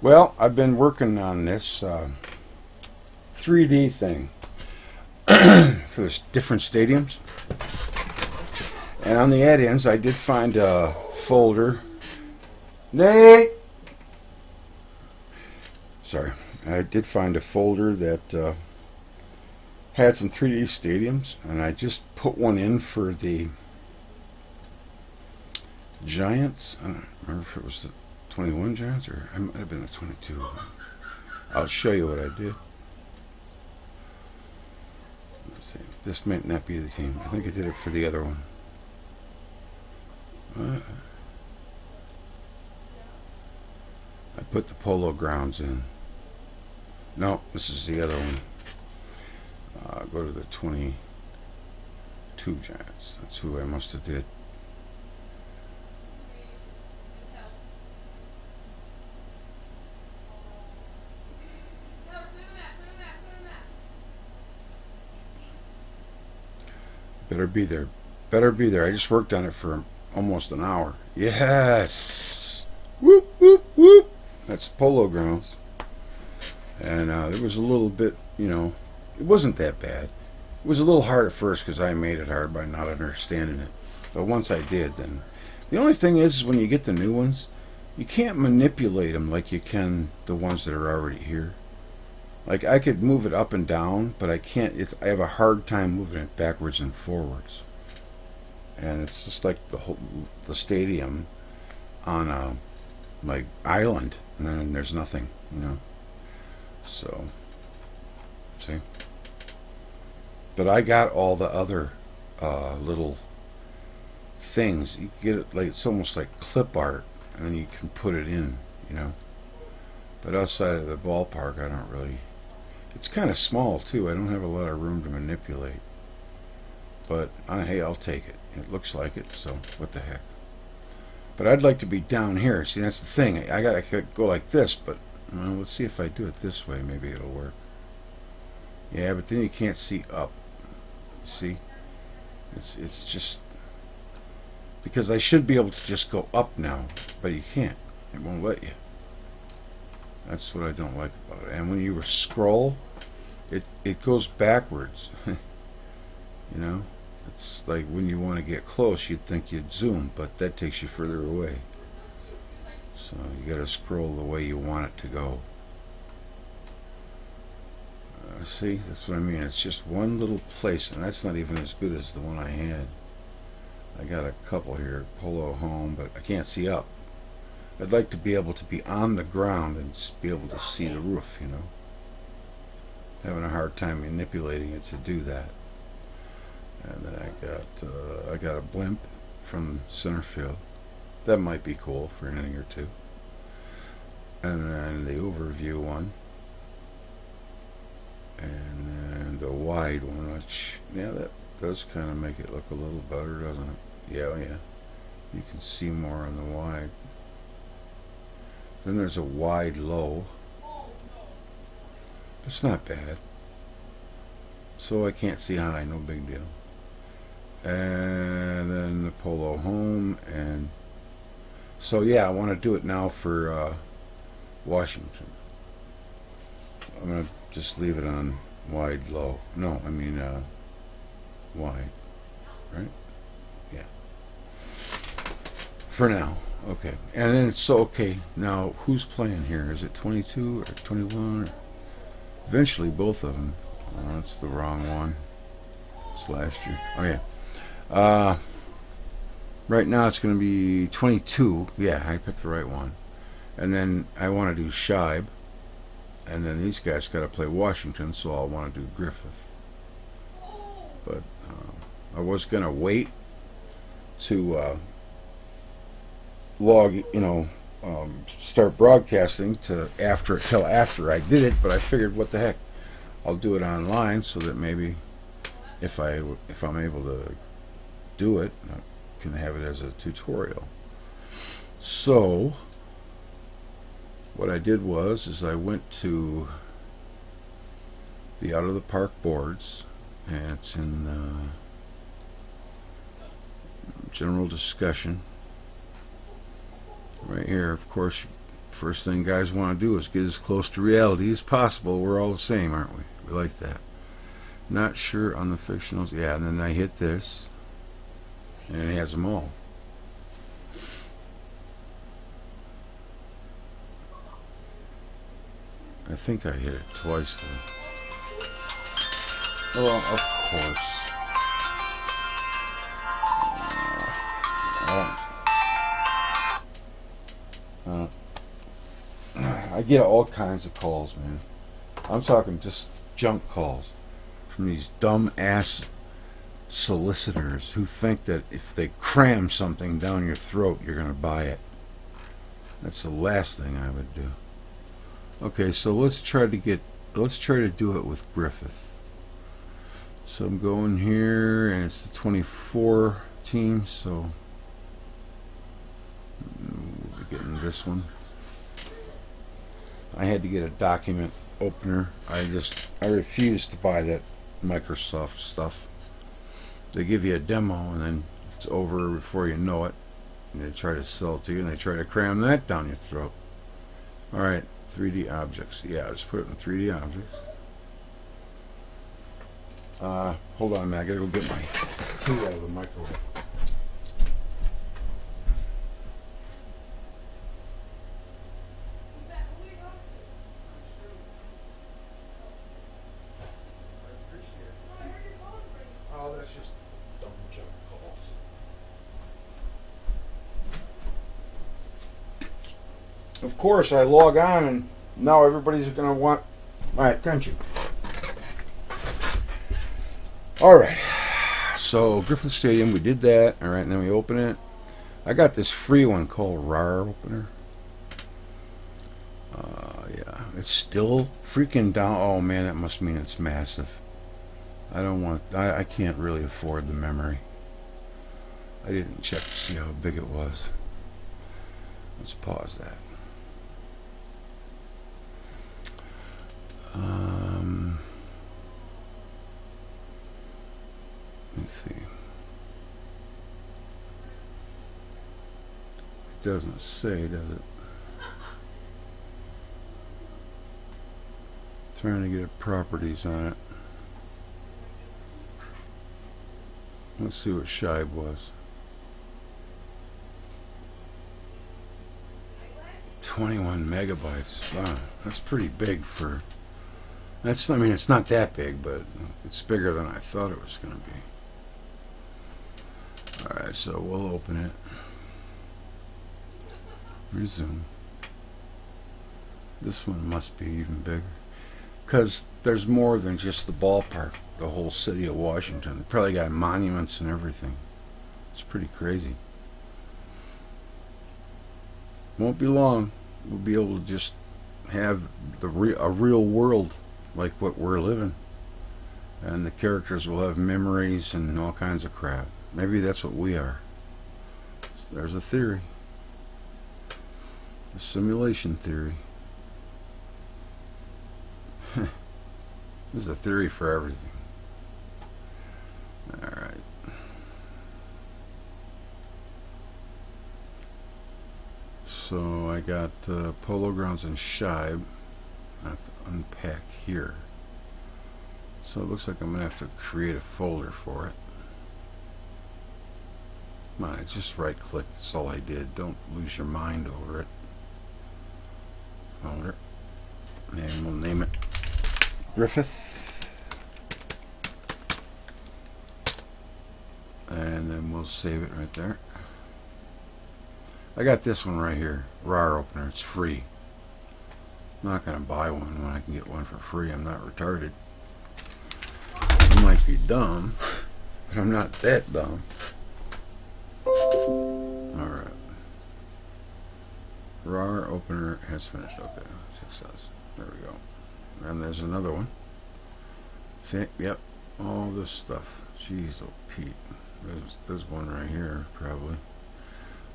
Well, I've been working on this 3D thing for this different stadiums. And on the add-ins, I did find a folder. Nate! Sorry. I did find a folder that had some 3D stadiums, and I just put one in for the Giants. I don't remember if it was the 21 Giants or it might have been the 22. I'll show you what I did. Let's see. This might not be the team. I think I did it for the other one. I put the Polo Grounds in. No, this is the other one. Go to the 22 Giants. That's who I must have did. Better be there. Better be there. I just worked on it for almost an hour. Yes! Whoop, whoop, whoop! That's Polo Grounds. And it was a little bit, it wasn't that bad. It was a little hard at first because I made it hard by not understanding it. But once I did, then... The only thing is when you get the new ones, you can't manipulate them like you can the ones that are already here. Like, I could move it up and down, but I can't... I have a hard time moving it backwards and forwards. And it's just like the stadium on a, like, island. And then there's nothing, So, see? But I got all the other little things. You get it like, it's almost like clip art, and then you can put it in, But outside of the ballpark, I don't really... It's kind of small, too. I don't have a lot of room to manipulate. But, hey, I'll take it. It looks like it, so what the heck. But I'd like to be down here. See, that's the thing. I could go like this, but well, let's see if I do it this way. Maybe it'll work. Yeah, but then you can't see up. See? It's just... Because I should be able to just go up now, but you can't. It won't let you. That's what I don't like about it. And when you scroll, it goes backwards. It's like when you want to get close, you'd think you'd zoom, but that takes you further away. So you got to scroll the way you want it to go. See, that's what I mean. It's just one little place, and that's not even as good as the one I had. I got a couple here, Polo Home, but I can't see up. I'd like to be able to be on the ground and be able to see the roof, Having a hard time manipulating it to do that. And then I got a blimp from center field. That might be cool for an inning or two. And then the overview one. And then the wide one, which, yeah, that does kind of make it look a little better, doesn't it? Yeah, yeah. You can see more on the wide. Then there's a wide low. It's not bad. So I can't see high, no big deal. And then the Polo Home, and so yeah, I want to do it now for Washington. I'm gonna just leave it on wide low. No, I mean wide, right? Yeah. For now, okay. And then so okay. Now who's playing here? Is it 22 or 21? Or eventually both of them. Oh, that's the wrong one. It's last year. Oh yeah. Right now it's going to be 22. Yeah, I picked the right one. And then I want to do Scheib. And then these guys got to play Washington, so I'll want to do Griffith. But I was going to wait to log, start broadcasting till after I did it. But I figured, what the heck, I'll do it online so that maybe if I'm able to do it, I can have it as a tutorial. So what I did is I went to the Out of the Park boards, and it's in general discussion right here. Of course, First thing guys want to do is get as close to reality as possible. We're all the same, aren't we? We like that. Not sure on the fictionals. Yeah, and then I hit this, and it has them all. I think I hit it twice though. Well, of course. I get all kinds of calls, man. I'm talking just junk calls from these dumb ass solicitors who think that if they cram something down your throat, you're gonna buy it. That's the last thing I would do. Okay, so let's try to do it with Griffith. So I'm going here, and it's the 24 team, so we'll be getting this one. I had to get a document opener. I refused to buy that Microsoft stuff. They give you a demo and then it's over before you know it. And they try to sell it to you and they try to cram that down your throat. Alright, 3D objects. Yeah, let's put it in 3D objects. Hold on a minute, I gotta go get my tea out of the microwave. Of course, I log on and now everybody's going to want my attention. Alright, so Griffith Stadium, we did that. Alright, and then we open it. I got this free one called RAR Opener. Yeah, it's still freaking down. Oh man, that must mean it's massive. I can't really afford the memory. I didn't check to see how big it was. Let's pause that. Let's see. It doesn't say, does it? Trying to get properties on it. Let's see what Shibe was. 21 megabytes. Wow, that's pretty big for. That's. I mean, it's not that big, but it's bigger than I thought it was going to be. All right, so we'll open it. Resume. This one must be even bigger, because there's more than just the ballpark. The whole city of Washington. They probably got monuments and everything. It's pretty crazy. Won't be long. We'll be able to just have a real world like what we're living, and the characters will have memories and all kinds of crap. Maybe that's what we are. So there's a theory, a simulation theory. There's a theory for everything. All right. So I got Polo Grounds and Shibe. I have to unpack here. So it looks like I'm going to have to create a folder for it. Come on, I just right clicked. That's all I did. Don't lose your mind over it. Folder. And we'll name it Griffith. And then we'll save it right there. I got this one right here, RAR Opener. It's free. I'm not going to buy one when I can get one for free. I'm not retarded. I might be dumb, but I'm not that dumb. Alright. RAR Opener has finished. Okay, success. There we go. And there's another one. See? Yep. All this stuff. Jeez, oh Pete. There's one right here, probably.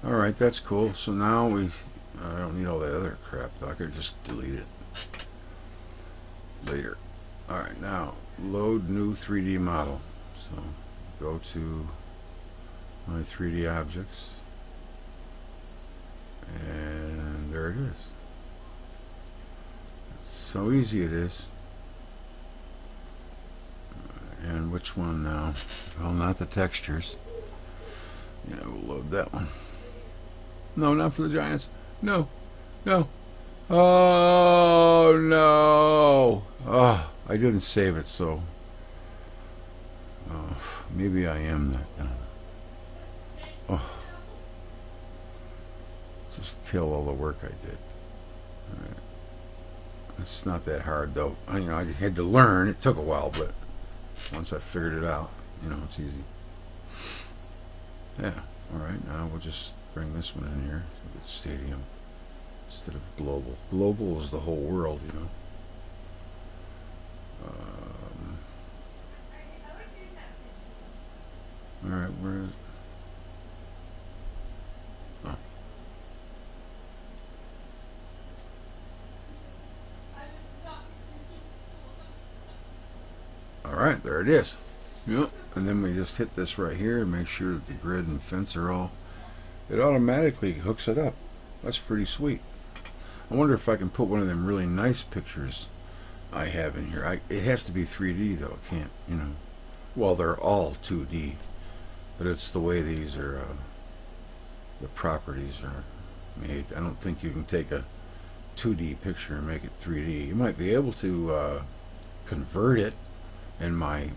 Alright, that's cool. So now I don't need all that other crap, though. I could just delete it later. Alright, now load new 3D model. So go to my 3D objects, and there it is. That's how easy it is. And which one now? Well, not the textures. Yeah, we'll load that one. No, not for the Giants. No. No. Oh, no. Oh, I didn't save it, so... Oh, maybe I am that dumb. Oh. Just kill all the work I did. All right. It's not that hard, though. I had to learn. It took a while, but once I figured it out, it's easy. Yeah. All right. Now we'll just bring this one in here. It's stadium instead of global. Global is the whole world, All right. Where is? Oh. Alright, there it is. Yep. And then we just hit this right here and make sure that the grid and fence are all... It automatically hooks it up. That's pretty sweet. I wonder if I can put one of them really nice pictures I have in here. It has to be 3D though. It can't, Well, they're all 2D. But it's the way these are... the properties are made. I don't think you can take a 2D picture and make it 3D. You might be able to convert it in my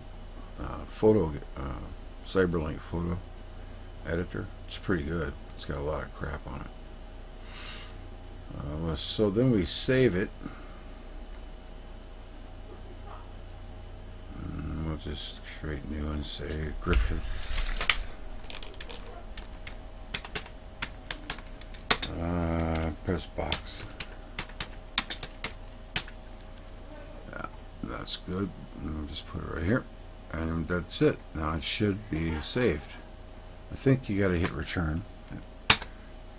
Cyberlink photo editor. It's pretty good. It's got a lot of crap on it. So then we save it. And we'll just create new and say Griffith. Press box. Yeah, that's good. And we'll just put it right here. And that's it. Now it should be saved. I think you got to hit return. It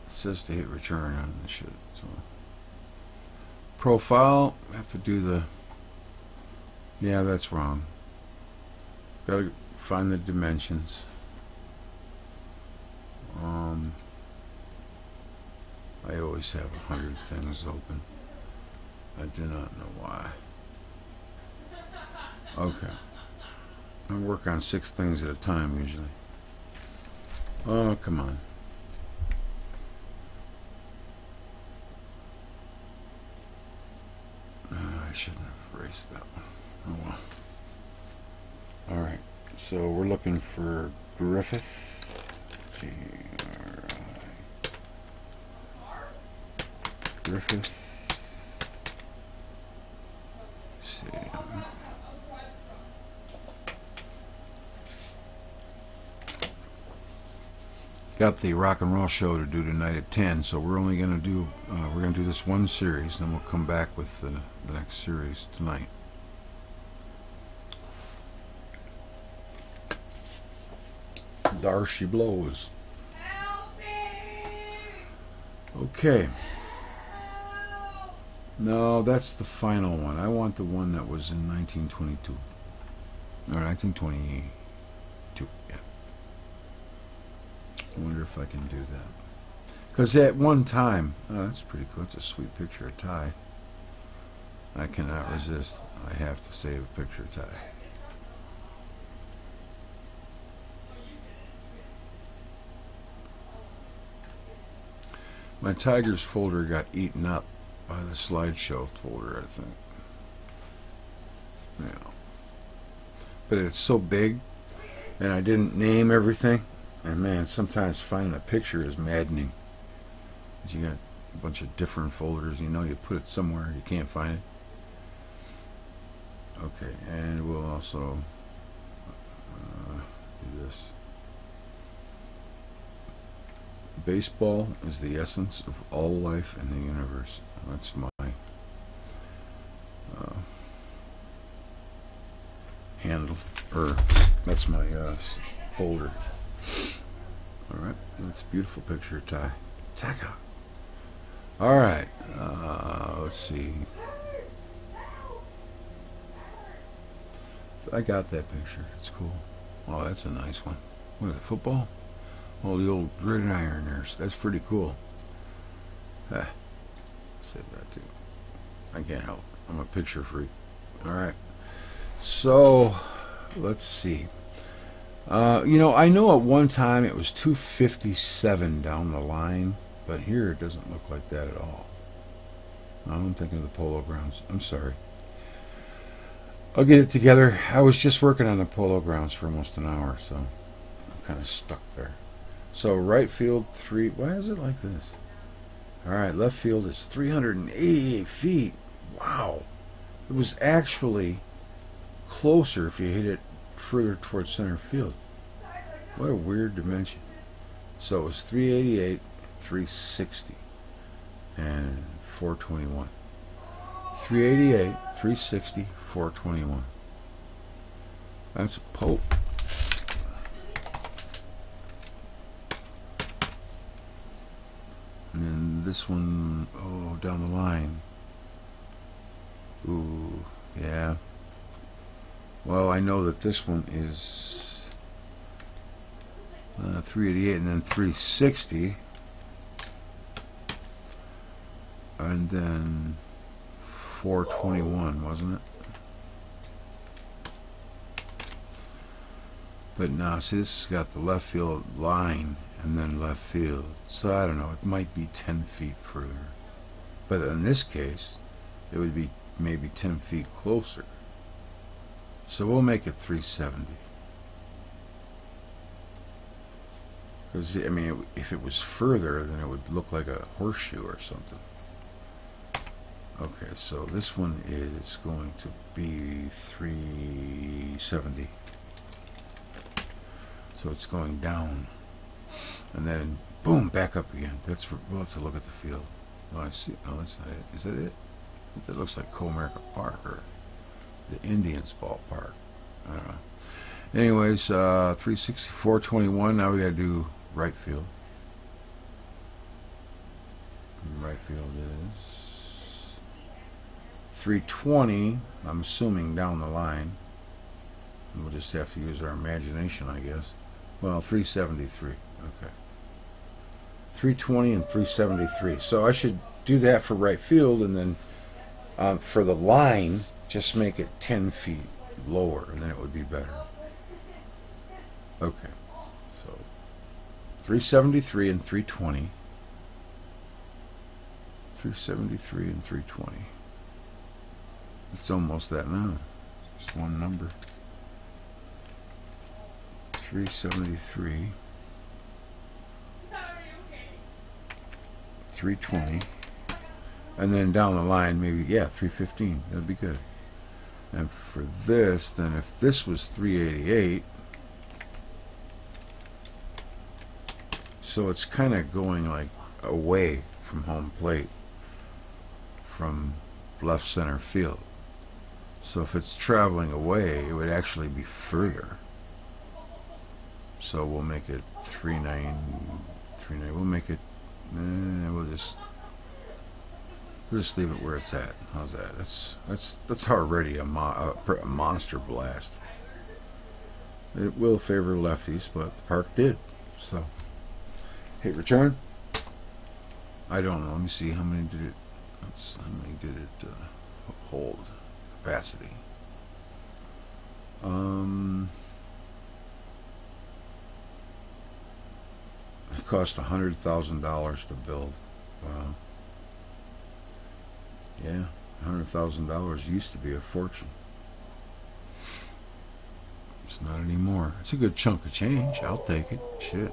says to hit return on the shit. So profile, I have to do the... Yeah, that's wrong. Got to find the dimensions. I always have 100 things open. I do not know why. Okay. I work on 6 things at a time usually. Oh, come on. I shouldn't have erased that one. Oh well. Alright, so we're looking for Griffith. Griffith. See. Got the rock and roll show to do tonight at 10, so we're only going to do this one series, then we'll come back with the next series tonight. There she blows. Help me! Okay. No, that's the final one. I want the one that was in 1922. Or 1922, yeah. I wonder if I can do that. Because at one time, oh, that's pretty cool. It's a sweet picture of Ty. I cannot resist. I have to save a picture of Ty. My Tigers folder got eaten up by the slideshow folder, I think. Yeah. But it's so big, and I didn't name everything. And man, sometimes finding a picture is maddening. You got a bunch of different folders, you put it somewhere, you can't find it. Okay, and we'll also do this. Baseball is the essence of all life in the universe. That's my handle, or that's my folder. Alright, that's a beautiful picture of Ty. Taka. Alright, let's see. I got that picture. It's cool. Oh, that's a nice one. What is it, football? Oh, the old gridironers. That's pretty cool. Save that too. I can't help it. I'm a picture freak. All right. So let's see. You know, I know at one time it was 257 down the line, but here it doesn't look like that at all. I'm thinking of the Polo Grounds. I'm sorry. I'll get it together. I was just working on the Polo Grounds for almost an hour, so I'm kind of stuck there. So right field 3. Why is it like this? All right, left field is 388 feet. Wow. It was actually closer if you hit it further towards center field. What a weird dimension. So it was 388, 360, and 421. 388, 360, 421. That's a Pope. And then this one, oh, down the line. Ooh, yeah. Well, I know that this one is 388 and then 360. And then 421, wasn't it? But now, see, this has got the left field line and then left field. So I don't know, it might be 10 feet further. But in this case, it would be maybe 10 feet closer. So we'll make it 370. Because, I mean, if it was further, then it would look like a horseshoe or something. Okay, so this one is going to be 370. So it's going down. And then, boom, back up again. We'll have to look at the field. Oh, I see. Oh, that's not it. Is that it? That looks like Comerica Park or the Indians ballpark. I don't know. Anyways, 360, 421. Now we got to do right field. And right field is 320. I'm assuming down the line. And we'll just have to use our imagination, I guess. Well, 373. Okay. 320 and 373. So I should do that for right field, and then for the line, just make it 10 feet lower, and then it would be better. Okay. So 373 and 320. 373 and 320. It's almost that now. Just one number. 373. 320. And then down the line, maybe, yeah, 315. That'd be good. And for this, then if this was 388, so it's kind of going like away from home plate, from left center field. So if it's traveling away, it would actually be further. So we'll make it 39. We'll make it. We'll just leave it where it's at. How's that? That's already a monster blast. It will favor lefties, but the park did. So hit return. I don't know. Let me see how many did it. How many did it hold? Capacity. It cost $100,000 to build. Wow. Yeah, $100,000 used to be a fortune. It's not anymore. It's a good chunk of change. I'll take it. Shit.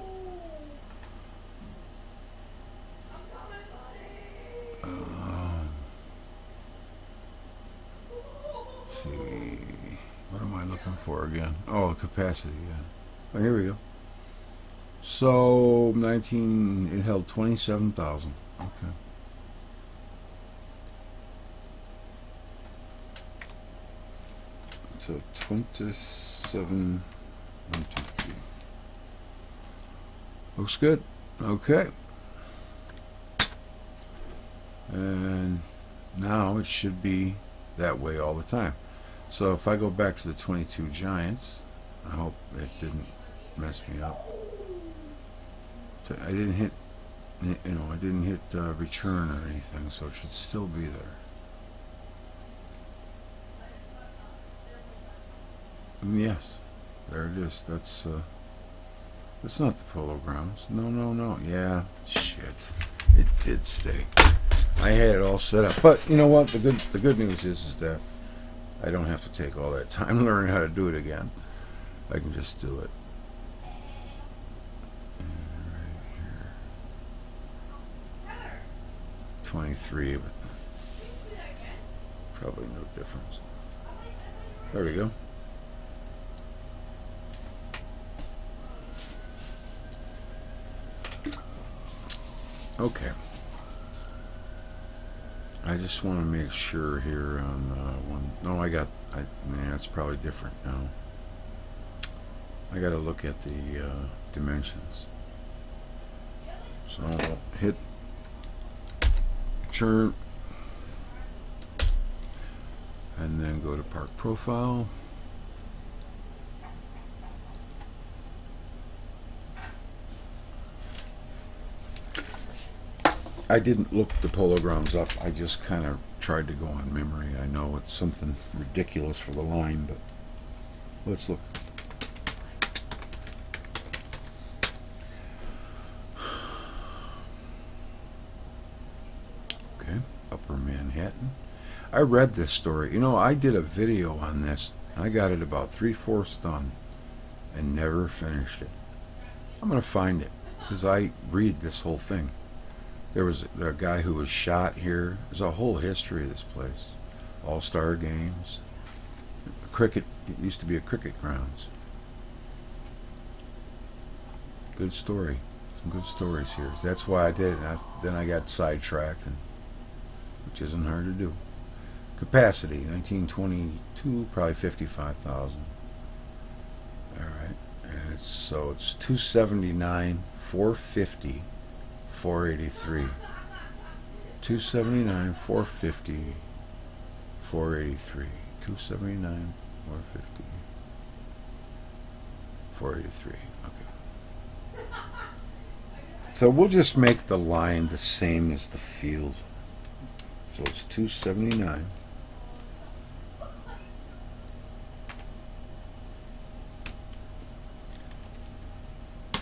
Let's see. What am I looking for again? Oh, capacity. Yeah. Oh, here we go. So 19. It held 27,000. Okay. So 27. 1, 2, 3. Looks good. Okay. And now it should be that way all the time. So if I go back to the 22 Giants, I hope it didn't mess me up. So I didn't hit, I didn't hit return or anything, so it should still be there. Yes, there it is. That's not the polo grounds. No, no, no. Yeah, shit. It did stay. I had it all set up, but you know what? The good news is that I don't have to take all that time learning how to do it again. I can just do it. And right here, 23, but probably no difference. There we go. Okay. I just want to make sure here on one. No, man, that's probably different now. I got to look at the dimensions. So I'll hit churn and then go to park profile. I didn't look the polo grounds up. I just kind of tried to go on memory. I know it's something ridiculous for the line, but let's look. Okay, Upper Manhattan. I read this story. You know, I did a video on this. I got it about 3/4 done and never finished it. I'm going to find it because I read this whole thing. There was a guy who was shot here. There's a whole history of this place. All-star games. Cricket. It used to be a cricket grounds. Good story. Some good stories here. That's why I did it. Then I got sidetracked, which isn't hard to do. Capacity, 1922, probably 55,000. All right. So it's 279, 450. 483. 279, 450, 483. 279, 450, 483. Okay. So we'll just make the line the same as the field. So it's 279.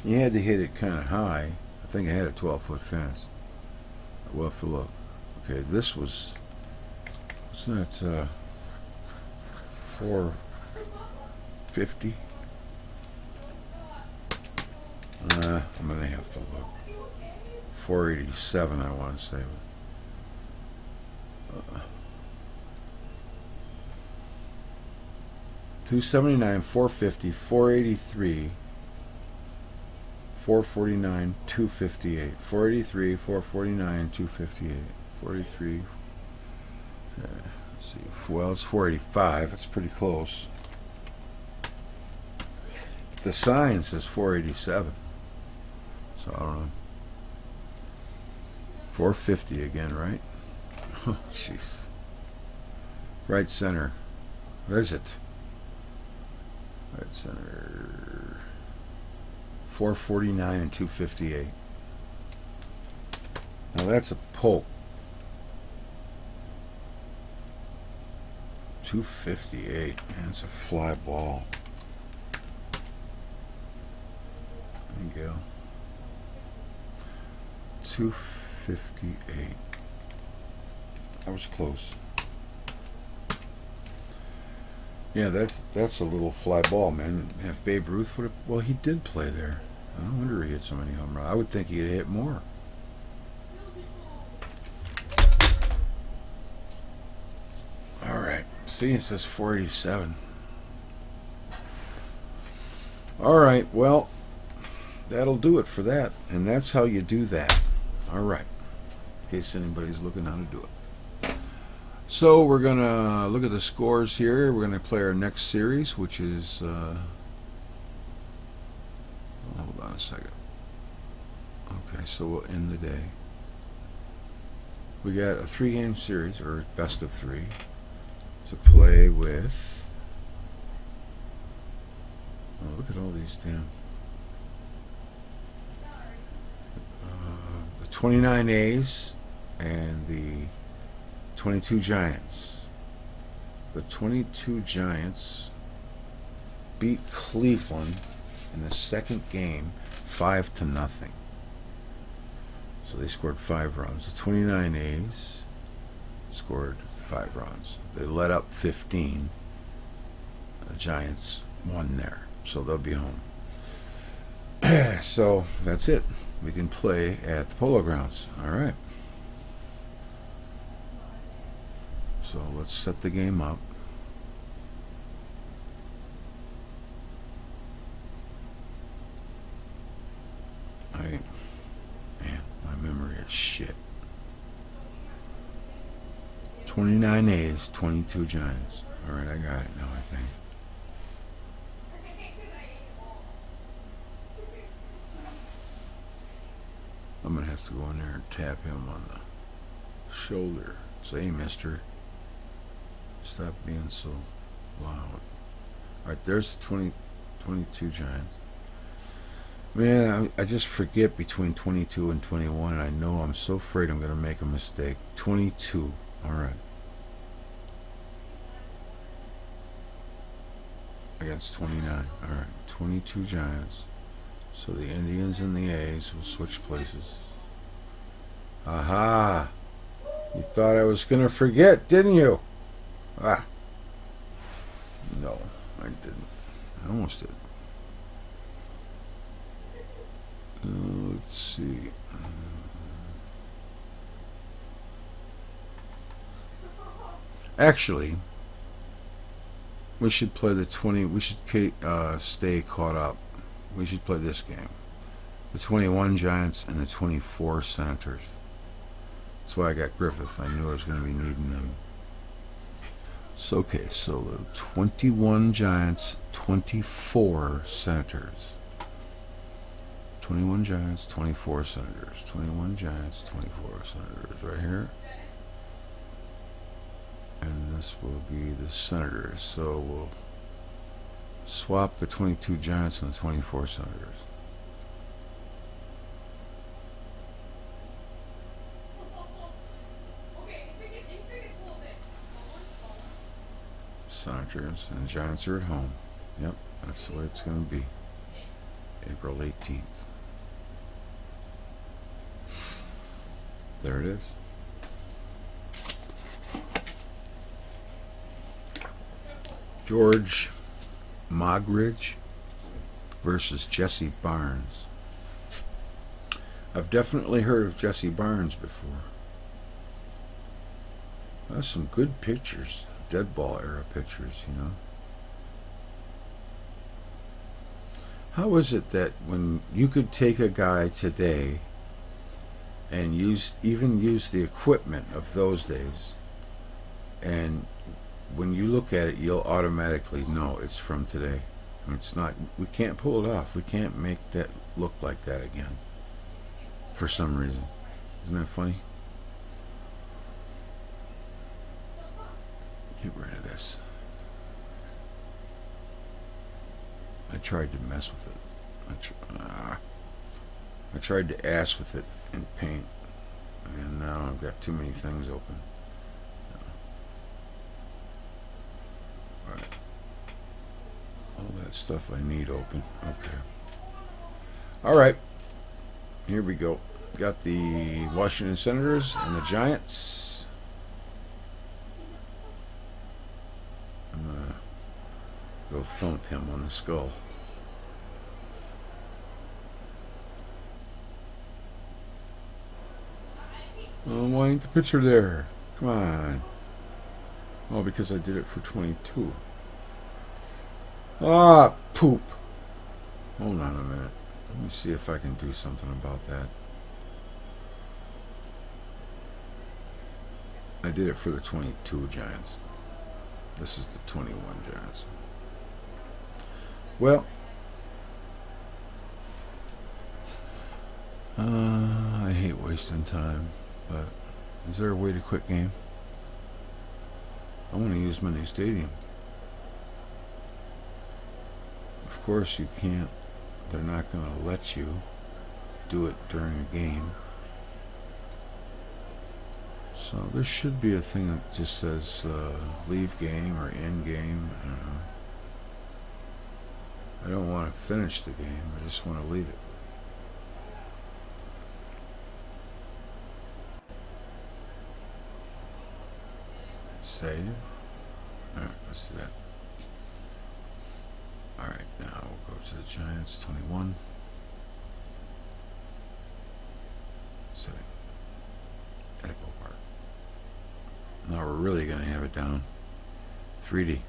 You had to hit it kind of high. I think I had a 12-foot fence. We'll have to look. Okay, this was, it's not 450. I'm gonna have to look. 487, I want to say. 279, 450, 483. 449, 258. 483, 449, 258. 43. Let's see. Well, it's 485. That's pretty close. The sign says 487. So I don't know. 450 again, right? Oh, jeez. Right center. What is it? Right center. 449 and 258. Now that's a poke. 258. Man, it's a fly ball. There you go. 258. That was close. Yeah, that's a little fly ball, man. If Babe Ruth would have, well, he did play there. I don't wonder he hit so many home runs. I would think he'd hit more. All right. See, it says 487. All right. Well, that'll do it for that, and that's how you do that. All right. In case anybody's looking how to do it. So we're going to look at the scores here. We're going to play our next series, which is, hold on a second. Okay, so we'll end the day. We got a 3-game series, or best of 3, to play with. Oh, look at all these damn. The 29 A's and the 22 Giants. The 22 Giants beat Cleveland in the second game 5-0. So they scored 5 runs. The 29As scored 5 runs. They let up 15. The Giants won there, so they'll be home. So that's it. We can play at the Polo Grounds. All right. So let's set the game up. Man, my memory is shit. 29 A's, 22 Giants. All right, I got it now, I think. I'm going to have to go in there and tap him on the shoulder. Say, hey, mister, stop being so loud. All right, there's the 22 Giants. Man, I just forget between 22 and 21. And I know I'm so afraid I'm going to make a mistake. 22. All right. Against 29. All right. 22 Giants. So the Indians and the A's will switch places. Aha! You thought I was going to forget, didn't you? Ah. No, I didn't. I almost did. Let's see. Actually, we should play the 20. We should stay caught up. We should play this game. The 21 Giants and the 24 Senators. That's why I got Griffith. I knew I was going to be needing them. So, okay, so the 21 Giants, 24 Senators. 21 Giants, 24 Senators. 21 Giants, 24 Senators. Right here. And this will be the Senators. So we'll swap the 22 Giants and the 24 Senators. Senators and Giants are at home. Yep, that's the way it's going to be. April 18th. There it is. George Mogridge versus Jesse Barnes. I've definitely heard of Jesse Barnes before. That's some good pictures. Dead ball era pictures, you know. How is it that when you could take a guy today and even use the equipment of those days, and when you look at it, you'll automatically know it's from today? I mean, it's not. We can't pull it off. We can't make that look like that again. For some reason, isn't that funny? Get rid of this. I tried to mess with it. I tried to ass with it in paint, and now I've got too many things open. Alright. All that stuff I need open. Okay. Alright. Here we go. Got the Washington Senators and the Giants. I'm gonna go thump him on the skull. Oh, why ain't the pitcher there? Come on. Oh, because I did it for 22. Ah, poop. Hold on a minute. Let me see if I can do something about that. I did it for the 22 Giants. This is the 21 Giants. Well, I hate wasting time, but is there a way to quit game? I want to use my new stadium. Of course you can't. They're not going to let you do it during a game. So there should be a thing that just says leave game or end game. I don't know. I don't want to finish the game. I just want to leave it. Save. Alright, let's do that. Alright, now we'll go to the Giants. 21. Setting. Edit ballpark. Now we're really going to have it down. 3D.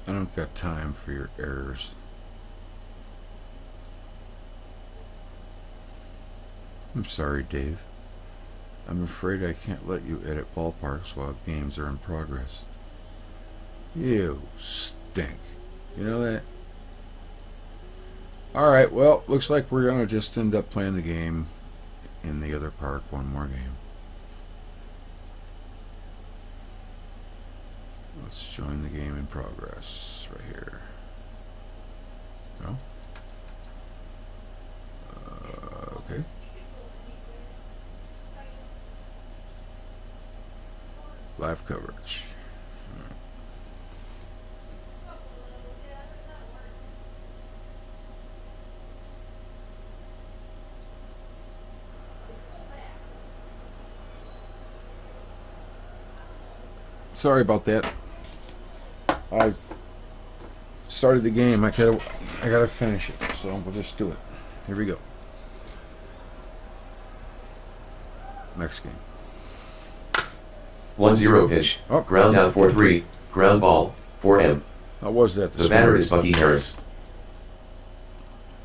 I don't got time for your errors. I'm sorry, Dave. I'm afraid I can't let you edit ballparks while games are in progress. You stink. You know that? Alright, well, looks like we're going to just end up playing the game in the other park. One more game. Let's join the game in progress right here. No? Okay. Live coverage. Sorry about that. I started the game. I gotta finish it. So we'll just do it. Here we go. Next game. 1-0 pitch. Oh. Ground out 4-3. Ground ball. 4M. How was that? The batter is Bucky Harris.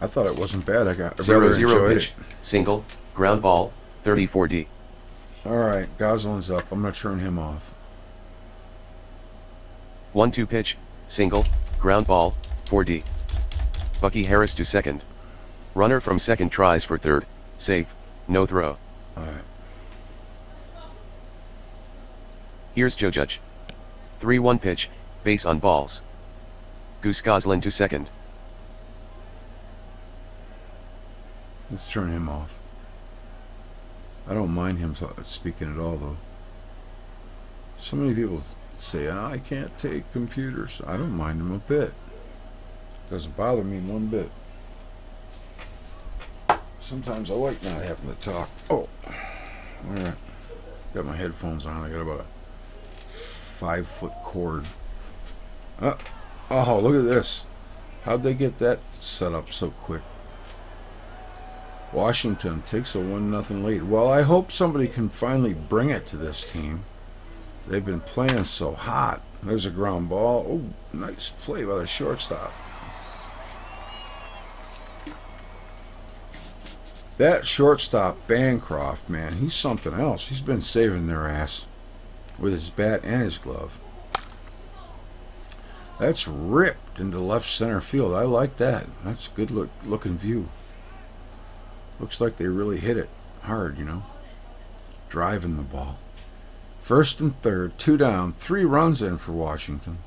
I thought it wasn't bad. I rather 0-0 enjoyed pitch. it. Single. Ground ball. 34D. All right, Goslin's up. I'm gonna turn him off. 1-2 pitch. Single. Ground ball. 4D. Bucky Harris to second. Runner from second tries for third. Safe. No throw. All right. Here's Joe Judge. 3-1 pitch. Base on balls. Goose Goslin to second. Let's turn him off. I don't mind him speaking at all, though. So many people say, I can't take computers. I don't mind him a bit. Doesn't bother me one bit. Sometimes I like not having to talk. Oh, all right. Got my headphones on. I got about a 5-foot cord. Oh, look at this. How'd they get that set up so quick? Washington takes a 1-0 lead. Well, I hope somebody can finally bring it to this team. They've been playing so hot. There's a ground ball. Oh, nice play by the shortstop. That shortstop, Bancroft, man, he's something else. He's been saving their ass with his bat and his glove. That's ripped into left center field. I like that. That's a good looking view. Looks like they really hit it hard, you know. Driving the ball. First and third, 2 down, 3 runs in for Washington.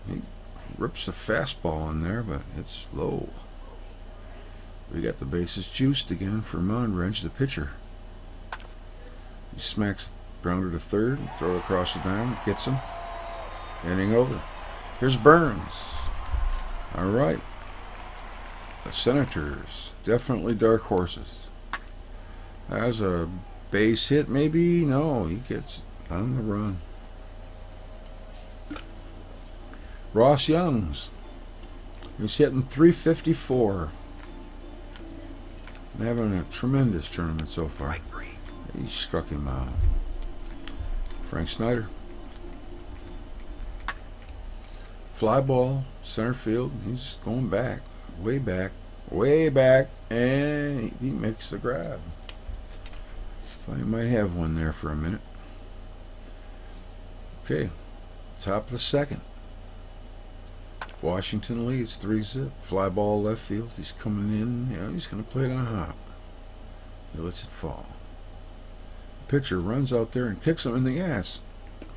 He rips a fastball in there, but it's low. We got the bases juiced again for Monridge, the pitcher. He smacks grounder to third, throw it across the diamond, gets him. Inning over. Here's Burns. All right. The Senators, definitely dark horses. Has a base hit, maybe? No, he gets on the run. Ross Youngs. He's hitting .354. Having a tremendous tournament so far. He struck him out. Frank Snyder. Fly ball, center field. He's going back, way back, and he makes the grab. Thought he might have one there for a minute. Okay, top of the second. Washington leads 3-0. Fly ball left field. He's coming in. Yeah, he's going to play it on a hop. He lets it fall. The pitcher runs out there and kicks him in the ass.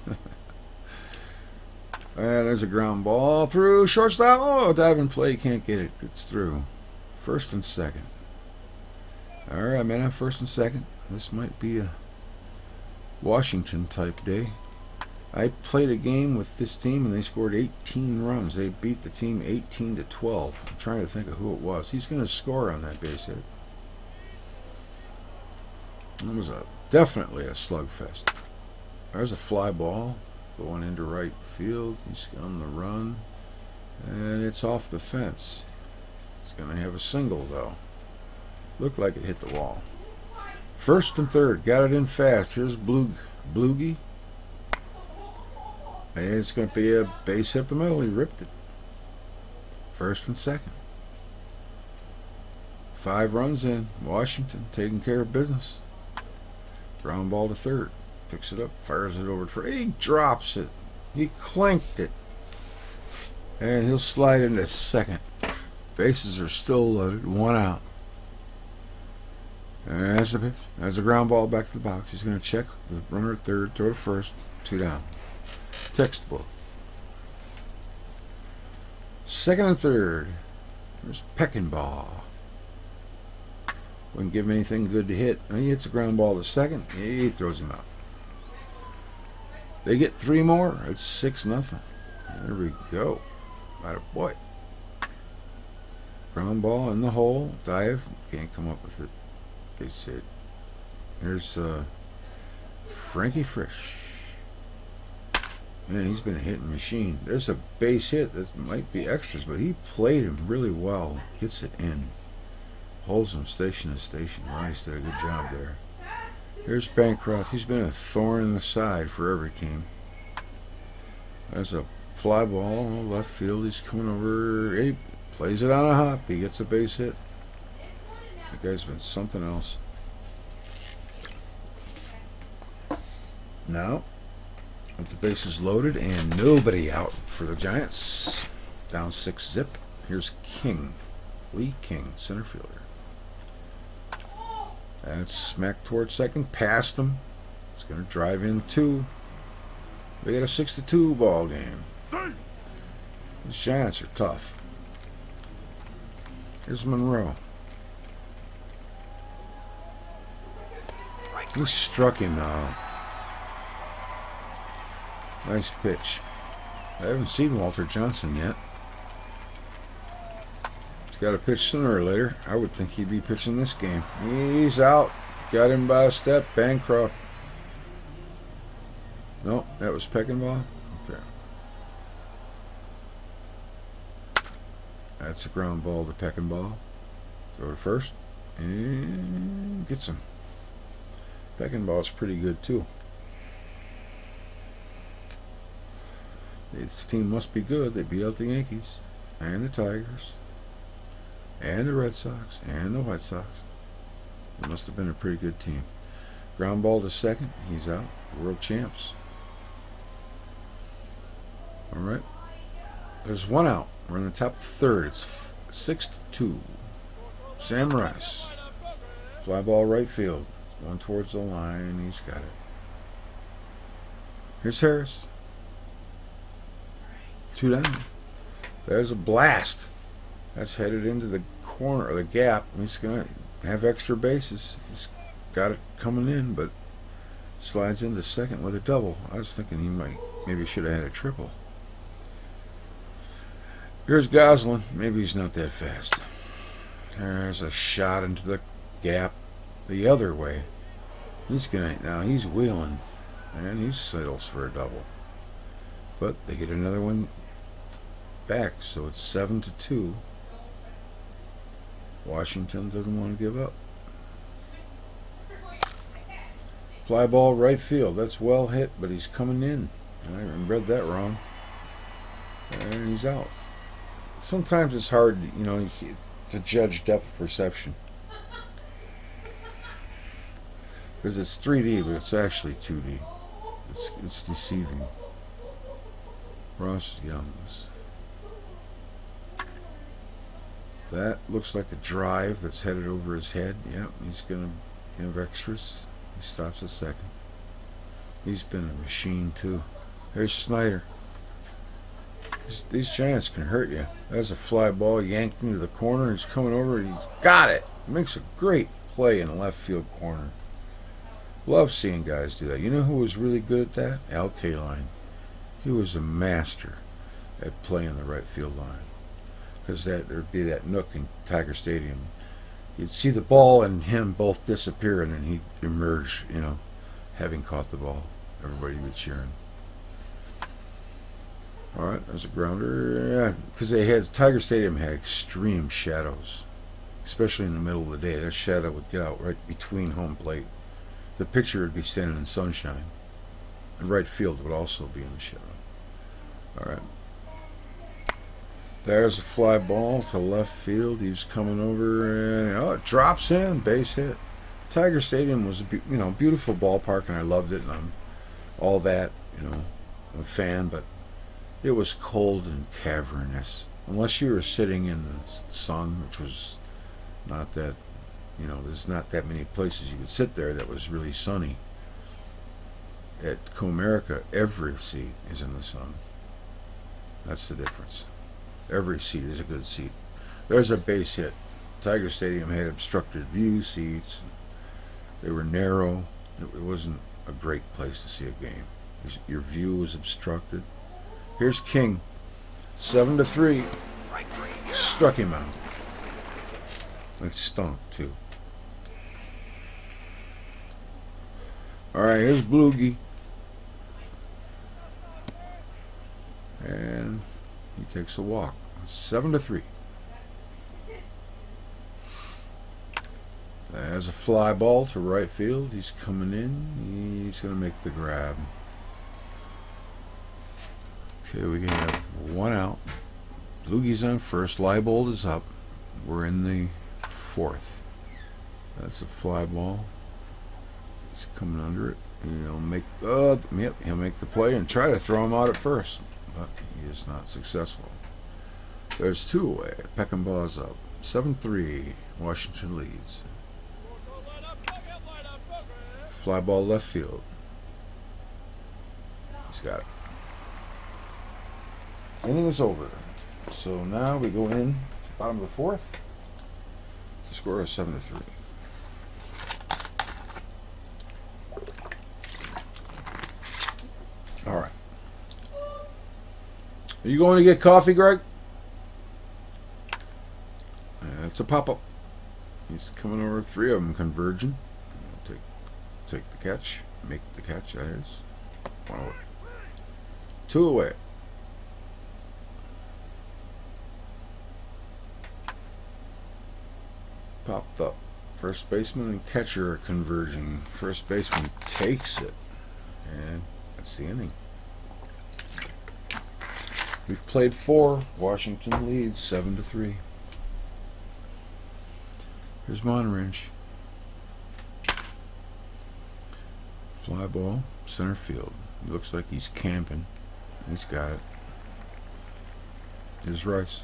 And there's a ground ball through shortstop. Oh, diving play. Can't get it. It's through. First and second. All right, man, on first and second. This might be a Washington type day. I played a game with this team and they scored 18 runs. They beat the team 18-12. I'm trying to think of who it was. He's going to score on that base hit. It was definitely a slugfest. There's a fly ball going into right field. He's on the run. And it's off the fence. He's going to have a single, though. Looked like it hit the wall. First and third. Got it in fast. Here's Bloogie. And it's going to be a base hit up the middle. He ripped it. First and second. 5 runs in. Washington taking care of business. Ground ball to third. Picks it up. Fires it over for. He drops it. He clanked it. And he'll slide into second. Bases are still loaded. 1 out. And that's the pitch. That's a ground ball back to the box. He's going to check the runner at third. Throw to first. 2 down. Textbook. Second and third. There's Peckinpah. Wouldn't give him anything good to hit. And he hits a ground ball to second. He throws him out. They get 3 more. It's 6-0. There we go. Attaboy. Ground ball in the hole. Dive. Can't come up with it. Base hit. Here's Frankie Frisch. Man, he's been a hitting machine. There's a base hit that might be extras, but he played him really well. Gets it in. Holds him station to station. Rice did a good job there. Here's Bancroft. He's been a thorn in the side for every team. There's a fly ball left field. He's coming over. He plays it on a hop. He gets a base hit. That guy's been something else. Now, with the bases loaded and nobody out for the Giants, down 6-zip. Here's King. Lee King, center fielder. And smack towards second, past him. It's going to drive in 2. We got a 6-2 ball game. These Giants are tough. Here's Monroe. He struck him now. Nice pitch. I haven't seen Walter Johnson yet. He's got to pitch sooner or later. I would think he'd be pitching this game. He's out. Got him by a step. Bancroft. No, that was Peckinpah. Okay. That's a ground ball to Peckinpah. Throw to first. And gets him. Peckinpah's pretty good too. This team must be good. They beat out the Yankees and the Tigers and the Red Sox and the White Sox. It must have been a pretty good team. Ground ball to second. He's out. World champs. All right. There's 1 out. We're in the top third. It's 6-2. Sam Rice. Fly ball right field. One towards the line. He's got it. Here's Harris. 2 down. There's a blast. That's headed into the corner or the gap. He's going to have extra bases. He's got it coming in, but slides into second with a double. I was thinking he maybe should have had a triple. Here's Goslin. Maybe he's not that fast. There's a shot into the gap the other way. Now he's wheeling, and he settles for a double. But they get another one back, so it's 7-2. Washington doesn't want to give up. Fly ball right field. That's well hit, but he's coming in. I read that wrong. And he's out. Sometimes it's hard, to judge depth perception. Because it's 3D, but it's actually 2D. It's deceiving. Ross Youngs. That looks like a drive that's headed over his head. Yep, he's going to have extras. He stops at second. He's been a machine, too. There's Snyder. These Giants can hurt you. There's a fly ball yanked into the corner. He's coming over. He's got it. Makes a great play in the left field corner. Love seeing guys do that. You know who was really good at that? Al Kaline. He was a master at playing the right field line. Because there'd be that nook in Tiger Stadium. You'd see the ball and him both disappear, and then he'd emerge, you know, having caught the ball. Everybody would be cheering. All right, there's a grounder. Yeah, because Tiger Stadium had extreme shadows, especially in the middle of the day. That shadow would get out right between home plate. The pitcher would be standing in sunshine. The right field would also be in the shadow. All right. There's a fly ball to left field. He's coming over, and it drops in, base hit. Tiger Stadium was a beautiful ballpark, and I loved it, and I'm all that, you know, I'm a fan, but it was cold and cavernous. Unless you were sitting in the sun, which was not that, you know, there's not that many places you could sit there that was really sunny. At Comerica, every seat is in the sun. That's the difference. Every seat is a good seat. There's a base hit. Tiger Stadium had obstructed view seats. They were narrow. It wasn't a great place to see a game. Your view was obstructed. Here's King. 7-3. Struck him out. It stunk, too. Alright, here's Bloogie. And he takes a walk. 7-3. There's a fly ball to right field. He's coming in. He's going to make the grab. Okay, we can have one out. Bloogie's on first. Leibold is up. We're in the fourth. That's a fly ball. He's coming under it. He'll make he'll make the play and try to throw him out at first, but he is not successful. There's two away. Peckinpah's up. 7-3. Washington leads. Fly ball left field. He's got it. Inning is over. So now we go in bottom of the fourth. The score is 7-3. All right. Are you going to get coffee, Greg? It's a pop-up. He's coming over. Three of them converging. Take the catch. Make the catch, that is. One away. Two away. Popped up. First baseman and catcher are converging. First baseman takes it. And that's the inning. We've played 4. Washington leads 7-3. Here's Monrange. Fly ball, center field. He looks like he's camping. He's got it. Here's Rice.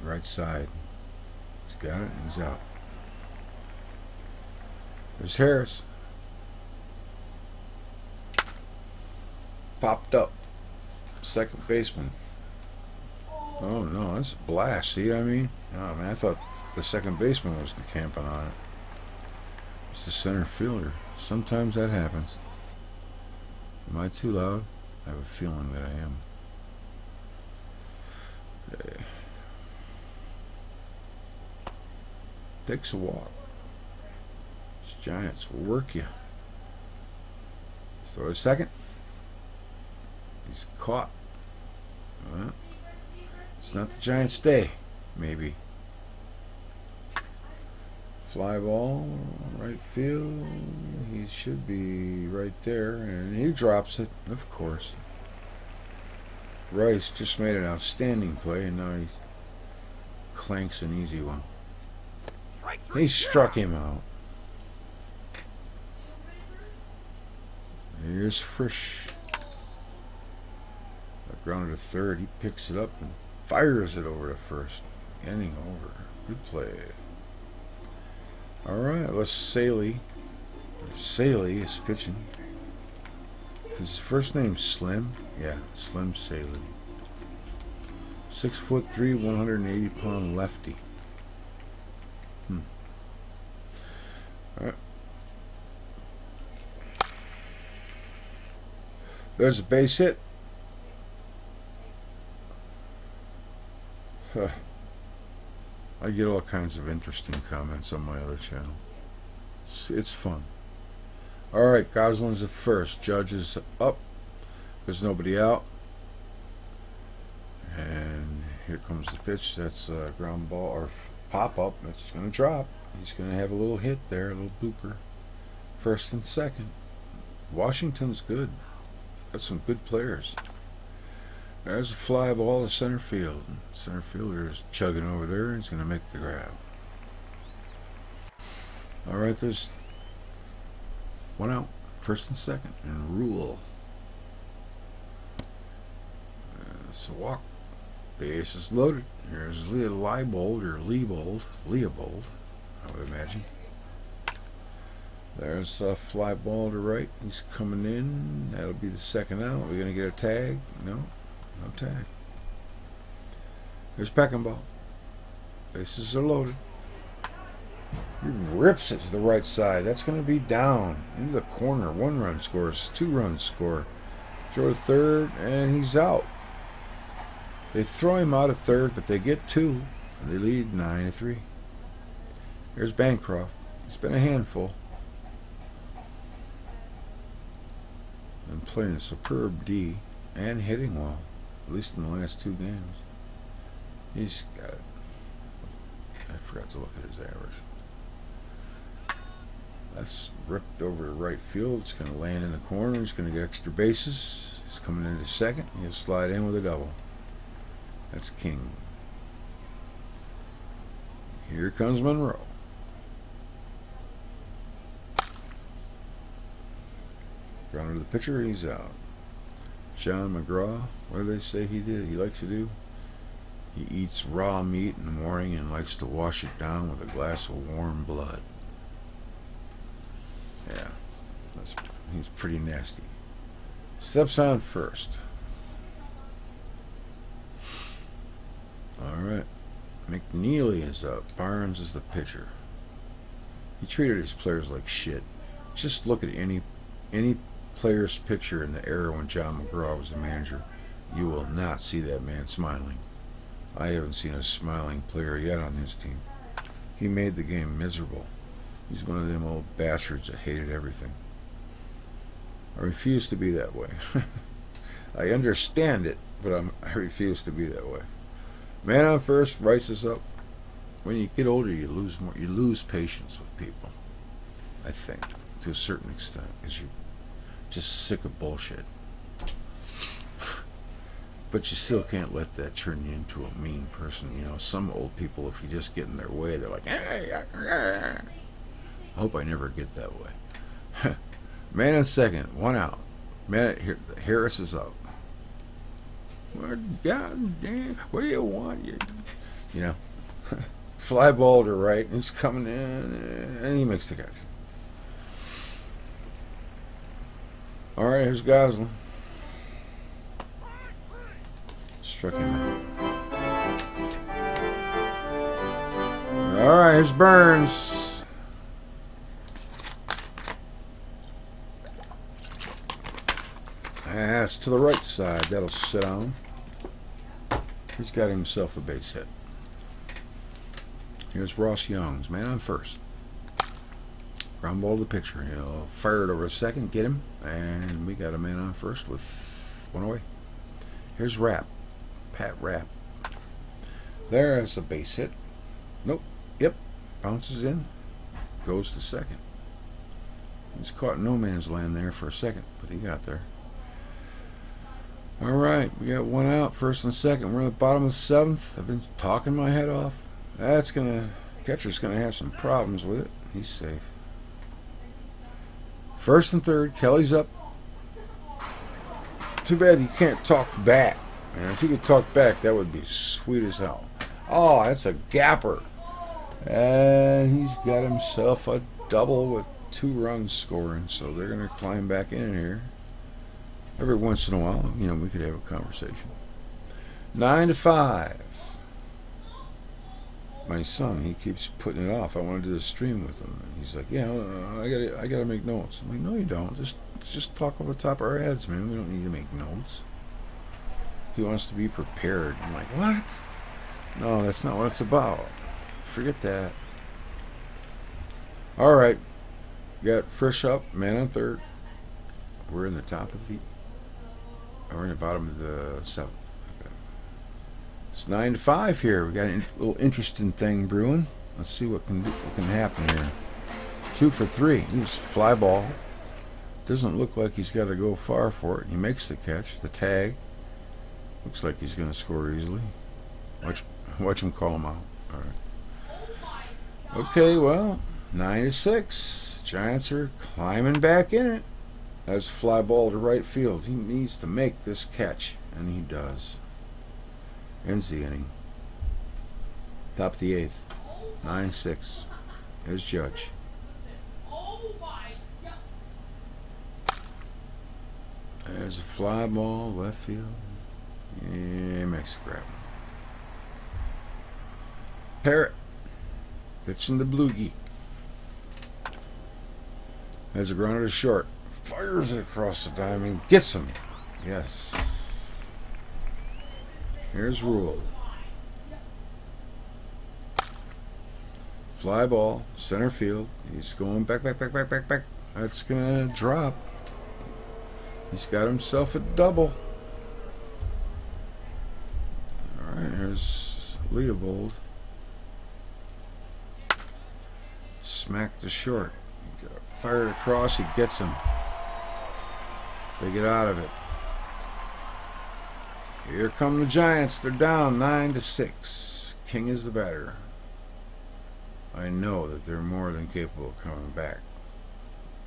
Right side. He's got it and he's out. There's Harris. Popped up. Second baseman. Oh no, that's a blast. See what I mean? Oh man, I thought the second baseman was camping on it. It's the center fielder. Sometimes that happens. Am I too loud? I have a feeling that I am. Okay. Takes a walk. These Giants will work you. Throw a second. He's caught. Well, it's not the Giants' day, maybe. Fly ball, right field. He should be right there, and he drops it, of course. Rice just made an outstanding play, and now he clanks an easy one. He struck him out. Here's Frisch. Grounded to third. He picks it up and fires it over to first. Inning over. Good play. Alright, let's Saley. Saley is pitching. His first name's Slim. Yeah, Slim Saley. 6'3", 180-pound lefty. Alright. There's a base hit. Huh. I get all kinds of interesting comments on my other channel. It's fun. Alright, Goslin's at first. Judge is up. There's nobody out. And here comes the pitch. That's a ground ball or pop up. That's going to drop. He's going to have a little hit there, a little blooper. First and second. Washington's good. Got some good players. There's a fly ball to center field. Center fielder is chugging over there. He's going to make the grab. Alright, there's one out. First and second. And Rule. It's a walk. Base is loaded. Here's Leibold or Leobold, I would imagine. There's a fly ball to right. He's coming in. That'll be the second out. We're gonna get a tag. No, no tag. There's Peckinball. Bases are loaded. He rips it to the right side. That's gonna be down into the corner. 1 run scores. 2 runs score. Throw to third, and he's out. They throw him out at third, but they get 2, and they lead 9-3. There's Bancroft. He's been a handful. And playing a superb D and hitting well, at least in the last 2 games. He's got it. I forgot to look at his average. That's ripped over to right field. It's going to land in the corner. He's going to get extra bases. He's coming into second. He'll slide in with a double. That's King. Here comes Monroe. Ground to the pitcher, he's out. John McGraw, what do they say he did? He likes to do? He eats raw meat in the morning and likes to wash it down with a glass of warm blood. Yeah, he's pretty nasty. Steps on first. Alright. McNeely is up. Barnes is the pitcher. He treated his players like shit. Just look at any player's picture in the era when John McGraw was the manager. You will not see that man smiling. I haven't seen a smiling player yet on his team. He made the game miserable. He's one of them old bastards that hated everything. I refuse to be that way. I understand it, but I refuse to be that way. Man on first, Rice is up. When you get older, you lose more. You lose patience with people. I think, to a certain extent, because you're just sick of bullshit. But you still can't let that turn you into a mean person. You know, some old people, if you just get in their way, they're like, hey, I hope I never get that way. Man on second, 1 out. Man, Harris is up. God damn, what do you want? You know, fly ball to right, and he's coming in, and he makes the catch. All right, here's Goslin. Struck him out. All right, here's Burns. That's to the right side. That'll sit down. He's got himself a base hit. Here's Ross Young's man on first. Ground ball to the pitcher. He'll fire it over a second, get him, and we got a man on first with 1 away. Here's Rapp. Pat Rapp. There's a base hit. Nope. Yep. Bounces in. Goes to second. He's caught no man's land there for a second, but he got there. Alright, we got 1 out, first and second. We're in the bottom of the 7th. I've been talking my head off. Catcher's gonna have some problems with it. He's safe. First and third, Kelly's up. Too bad you can't talk back. And if you could talk back, that would be sweet as hell. Oh, that's a gapper. And he's got himself a double with 2 runs scoring, so they're gonna climb back in here. Every once in a while, you know, we could have a conversation. 9-5. my son, he keeps putting it off. I want to do the stream with him. And he's like, yeah, I gotta make notes. I'm like, no, you don't. Just talk over the top of our heads, man. We don't need to make notes. He wants to be prepared. I'm like, what? No, that's not what it's about. Forget that. All right. Got Frisch up, man on third. We're in the top of the... We're in the bottom of the seventh. Okay. It's 9-5 here. We got a little interesting thing brewing. Let's see what can happen here. 2 for 3. He's fly ball. Doesn't look like he's got to go far for it. He makes the catch. The tag. Looks like he's going to score easily. Watch him call him out. All right. Okay, well, 9-6. Giants are climbing back in it. That's a fly ball to right field. He needs to make this catch, and he does. Ends the inning. Top of the 8th. 9-6. Here's Judge. There's a fly ball, left field. Yeah, makes the grab. Parrot. Pitching the Blugie. Has a grounder to short. Fires it across the diamond. Gets him. Yes. Here's Rule. Fly ball. Center field. He's going back. That's going to drop. He's got himself a double. Alright, here's Leopold. Smack to short. Fired across, he gets him. They get out of it. Here come the Giants. They're down 9-6. King is the batter. I know that they're more than capable of coming back.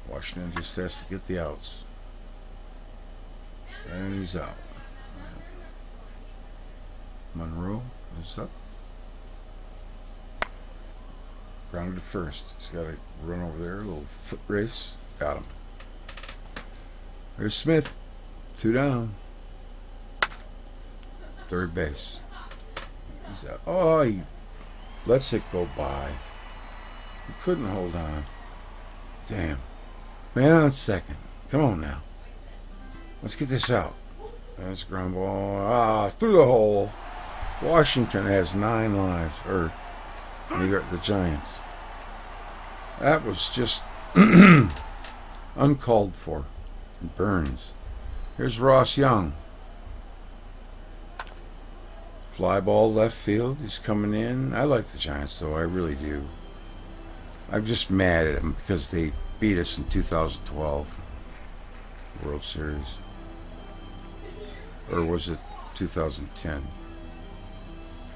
Washington just has to get the outs. And he's out. Monroe is up. Grounded to first. He's got to run over there. A little foot race. Got him. There's Smith. 2 down. Third base. He's out. Oh, he lets it go by. He couldn't hold on. Damn. Man on second. Come on now. Let's get this out. That's ground ball. Through the hole. Washington has 9 lives. Or the Giants. That was just uncalled for. Burns. Here's Ross Young. Fly ball left field. He's coming in. I like the Giants, though. I really do. I'm just mad at them because they beat us in 2012 World Series. Or was it 2010?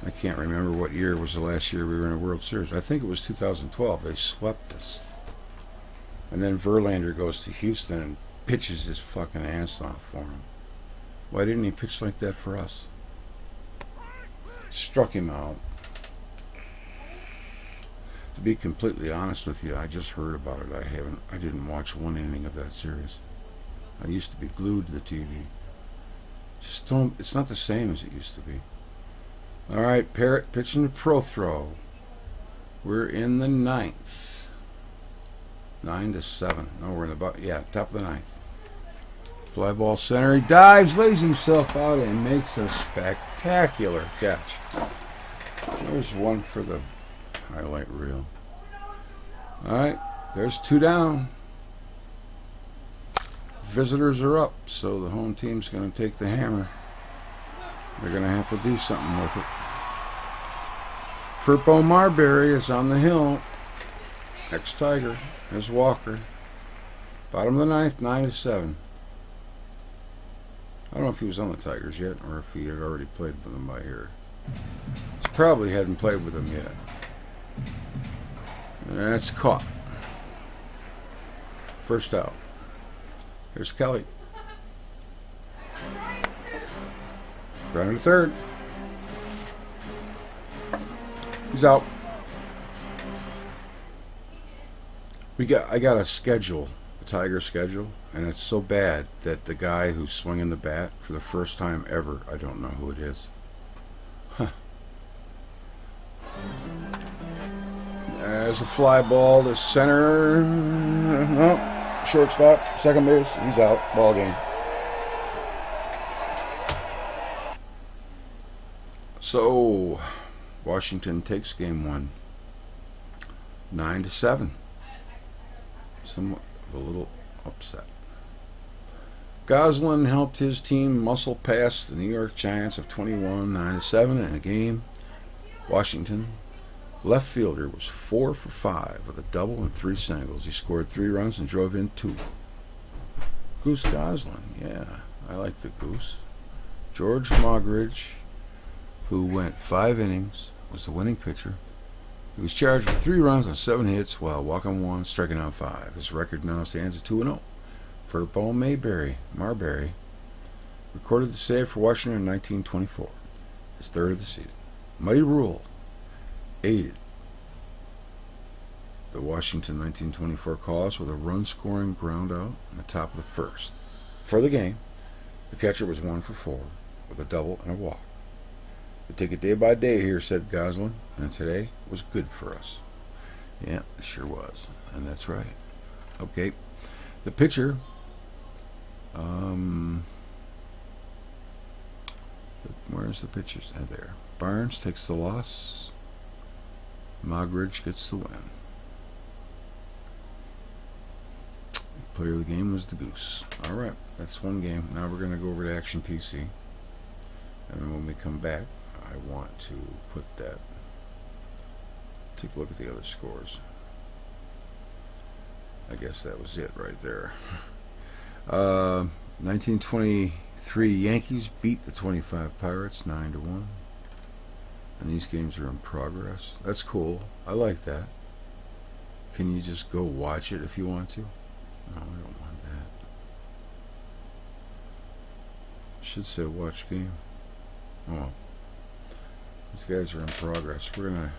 I can't remember what year was the last year we were in a World Series. I think it was 2012. They swept us. And then Verlander goes to Houston and pitches his fucking ass off for him. Why didn't he pitch like that for us? Struck him out. To be completely honest with you, I just heard about it. I didn't watch 1 inning of that series. I used to be glued to the TV. Just don't. It's not the same as it used to be. All right, Parrott pitching the pro throw. We're in the 9th. 9-7. No, we're in the top of the 9th. Fly ball center. He dives, lays himself out, and makes a spectacular catch. There's one for the highlight reel. All right, there's 2 down. Visitors are up, so the home team's going to take the hammer. They're going to have to do something with it. Furpo Marbury is on the hill. Ex-Tiger. There's Walker. Bottom of the 9th, 9-7. I don't know if he was on the Tigers yet or if he had already played with them by here. He probably hadn't played with them yet. That's caught. First out. Here's Kelly. Grounded to third. He's out. I got a schedule, a Tiger schedule, and it's so bad that the guy who's swinging the bat for the first time ever, I don't know who it is. Huh. There's a fly ball to center. No, shortstop, second base. He's out. Ball game. So, Washington takes game 1, 9-7. Somewhat of a little upset. Goslin helped his team muscle past the New York Giants of 21, 9-7 in a game. Washington left fielder was 4 for 5 with a double and 3 singles. He scored 3 runs and drove in 2. Goose Goslin, yeah, I like the Goose. George Mogridge, who went 5 innings, was the winning pitcher. He was charged with 3 runs and 7 hits while walking 1, striking out 5. His record now stands at 2-0. Furbo Marbury recorded the save for Washington in 1924, his 3rd of the season. Muddy Rule aided the Washington 1924 cause with a run-scoring ground out in the top of the 1st. For the game, the catcher was 1 for 4 with a double and a walk. "We take it day by day here," said Goslin, "and today was good for us." Yeah, it sure was, and that's right. Okay, the pitcher, where's the pitchers? There. Barnes takes the loss. Mogridge gets the win. Player of the game was the Goose. All right, that's one game. Now we're going to go over to Action PC, and then when we come back, I want to put that. Take a look at the other scores. I guess that was it right there. 1923 Yankees beat the 25 Pirates 9-1. And these games are in progress. That's cool. I like that. Can you just go watch it if you want to? No, I don't want that. Should say watch game. Oh, these guys are in progress. We're gonna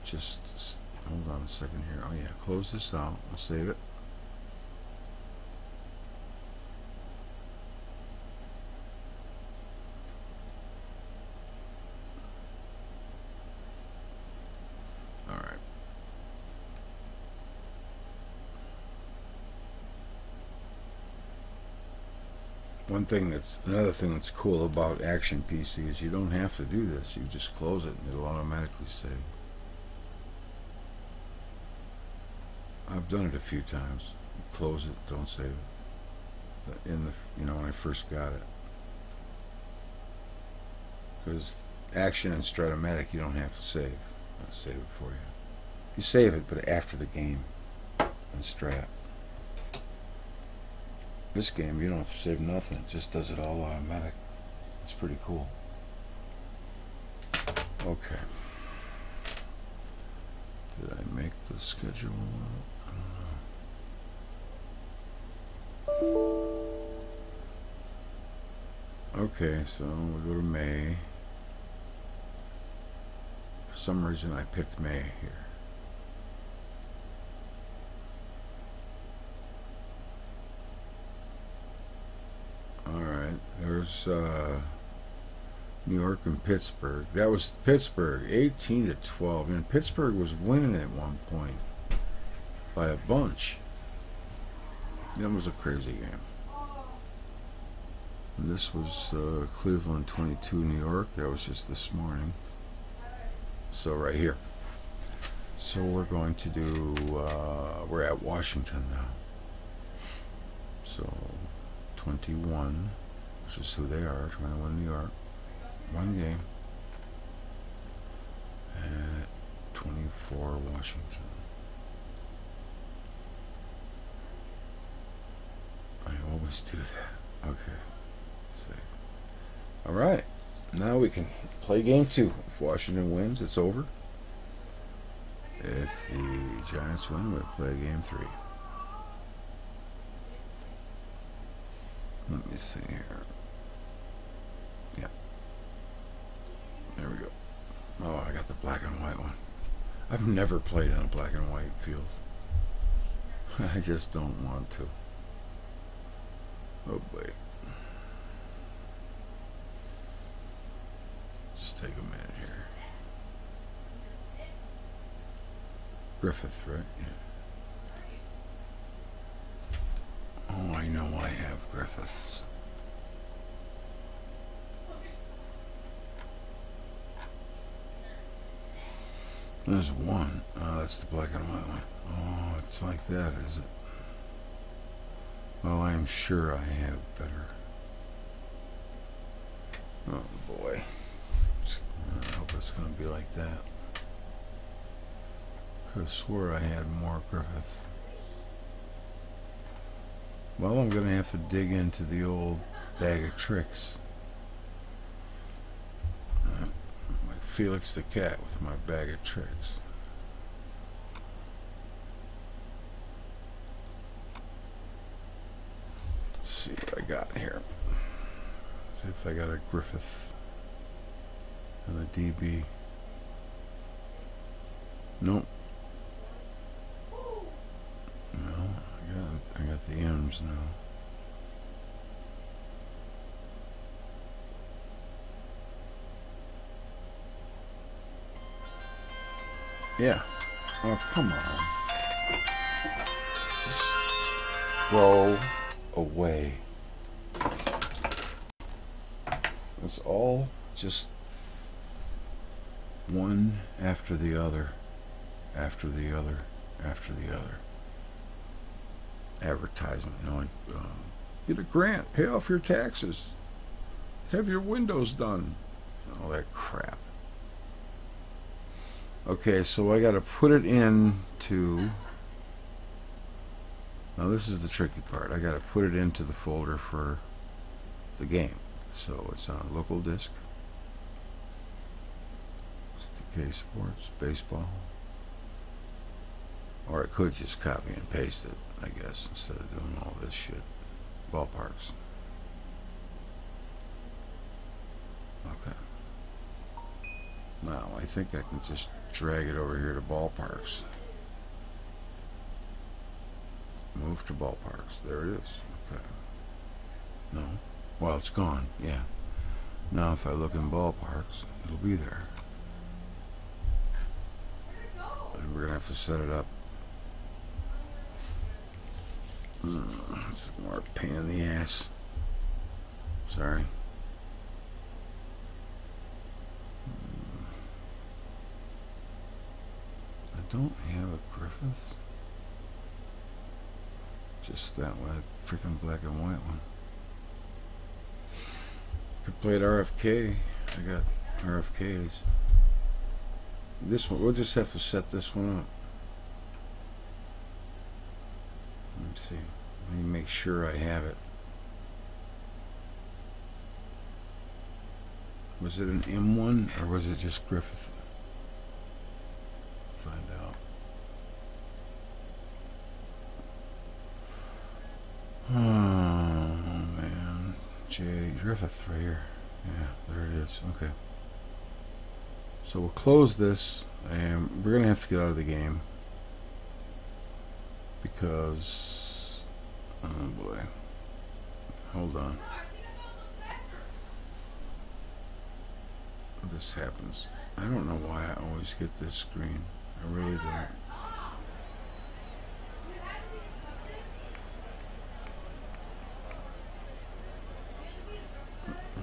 just hold on a second here. Oh yeah, close this out. I'll save it. All right. Another thing that's cool about Action PC is you don't have to do this. You just close it and it'll automatically save. I've done it a few times. Close it, don't save it. When I first got it, because Action and Stratomatic you don't have to save. I'll save it for you. You save it, but after the game on Strat. This game, you don't have to save nothing. It just does it all automatic. It's pretty cool. Okay. Did I make the schedule? I don't know. Okay, so we go to May. For some reason, I picked May here. There's New York and Pittsburgh. That was Pittsburgh, 18-12. And Pittsburgh was winning at one point by a bunch. That was a crazy game. And this was Cleveland 22, New York. That was just this morning. So right here. So we're going to do. We're at Washington now. So 21. Which is who they are, 21 New York. One game. And 24 Washington. I always do that. Okay. Let's see. Alright. Now we can play game 2. If Washington wins, it's over. If the Giants win, we'll play game 3. Let me see here. Yeah. There we go. Oh, I got the black and white one. I've never played in a black and white field. I just don't want to. Oh boy. Just take a minute here. Griffith, right? Yeah. Oh, I know I have Griffiths. There's one. Oh, that's the black and white one. Oh, it's like that, is it? Well, I am sure I have better. Oh, boy. I hope it's going to be like that. Could have swore I had more Griffiths. Well, I'm going to have to dig into the old bag of tricks. Like Felix the Cat with my bag of tricks. Let's see what I got here. See if I got a Griffith and a DB. Nope. No, I got the M's now. Yeah. Oh, come on. Just go away. It's all just one after the other, after the other, after the other. Advertisement, you know, like, get a grant, pay off your taxes, have your windows done, all that crap. Okay, so I got to put it into. Now this is the tricky part. I got to put it into the folder for the game. So it's on local disk. TK Sports, baseball. Or I could just copy and paste it, I guess, instead of doing all this shit. Ballparks. Okay. Now I think I can just drag it over here to ballparks. Move to ballparks. There it is. Okay. No. Well, it's gone. Yeah. Now if I look in ballparks, it'll be there. And we're gonna have to set it up. It's more pain in the ass. Sorry. I don't have a Griffiths. Just that one, freaking black and white one. Could play it RFK. I got RFKs. This one, we'll just have to set this one up. Let me see. Let me make sure I have it. Was it an M1 or was it just Griffith? Find out. Oh man, J Griffith right here. Yeah, there it is. Okay. So we'll close this, and we're gonna have to get out of the game because, oh boy, hold on. This happens. I don't know why I always get this screen. I really don't.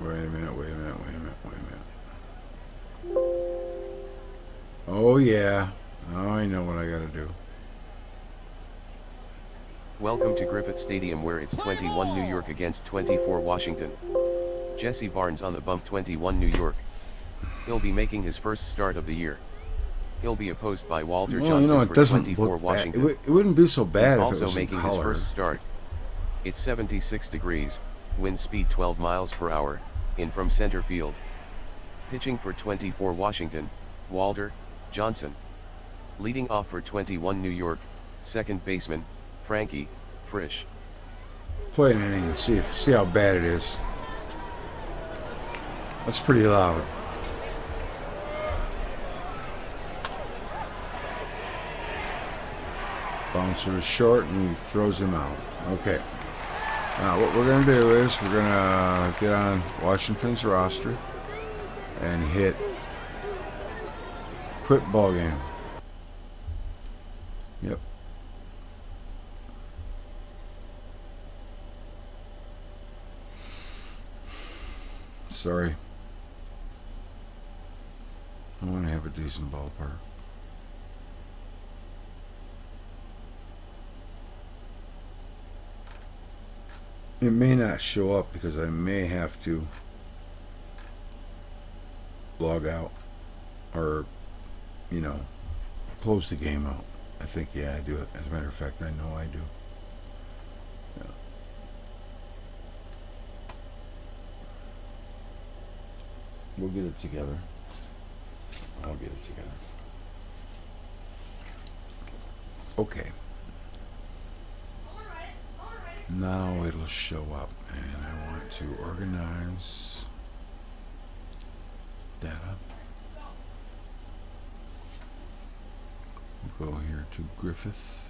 Wait a minute, wait a minute, wait a minute, wait a minute. Oh yeah. Oh, I know what I gotta do. Welcome to Griffith Stadium, where it's 21 New York against 24 Washington. Jesse Barnes on the bump, 21 New York. He'll be making his first start of the year. He'll be opposed by Walter Johnson, it for doesn't 24 look Washington. It wouldn't be so bad if He's it also was making in his color. first start. It's 76 degrees, wind speed 12 miles per hour, in from center field. Pitching for 24 Washington, Walter Johnson. Leading off for 21 New York, second baseman, Frankie Frisch. Play an inning and see how bad it is. That's pretty loud. Bouncer is short and he throws him out. Okay. Now what we're going to do is we're going to get on Washington's roster and hit quit ball game. Yep. Sorry. I want to have a decent ballpark. It may not show up because I may have to log out or, you know, close the game out. I think, yeah, I do it. As a matter of fact, I know I do. Yeah. We'll get it together. I'll get it together. Okay. Now it'll show up, and I want to organize data. We'll go here to Griffith.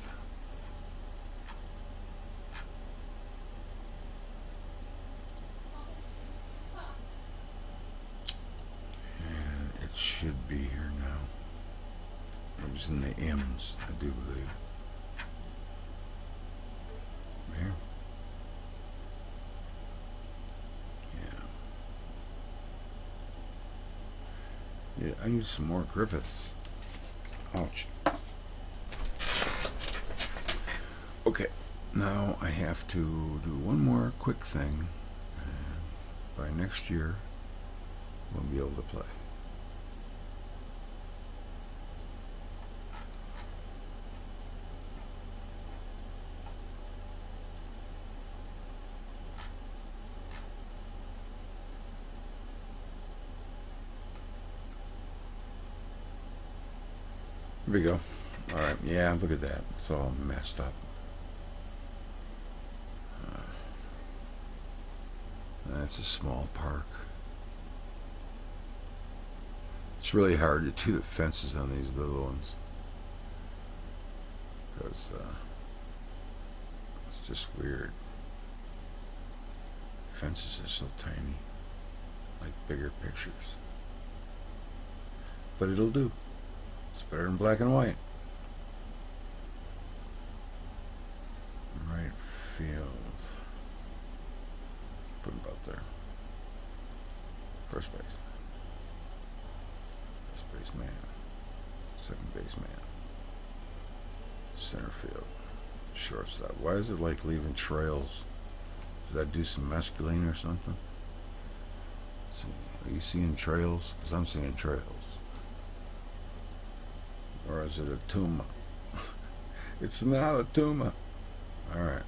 And it should be here now. It was in the M's, I do believe. Here. Yeah. Yeah, I need some more Griffiths. Ouch. Okay, now I have to do one more quick thing, and by next year we'll be able to play. Here we go. Alright, yeah, look at that. It's all messed up. That's a small park. It's really hard to do the fences on these little ones, because it's just weird. Fences are so tiny, like bigger pictures. But it'll do. It's better than black and white. Right field. Put him about there. First base. First base man. Second base man. Center field. Shortstop. Why is it like leaving trails? Should I do some mescaline or something? Let's see. Are you seeing trails? Because I'm seeing trails. Or is it a tumor? It's not a tumor. Alright.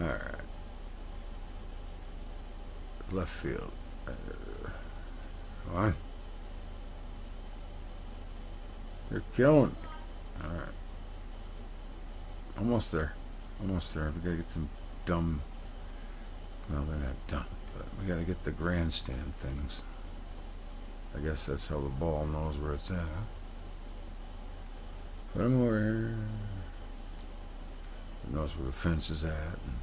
Alright. Left field. Come on. You're killing me. Alright. Almost there. Almost there. We gotta get some dumb... No, they're not dumb. But we gotta get the grandstand things. I guess that's how the ball knows where it's at, huh? Put them over here. It knows where the fence is at. And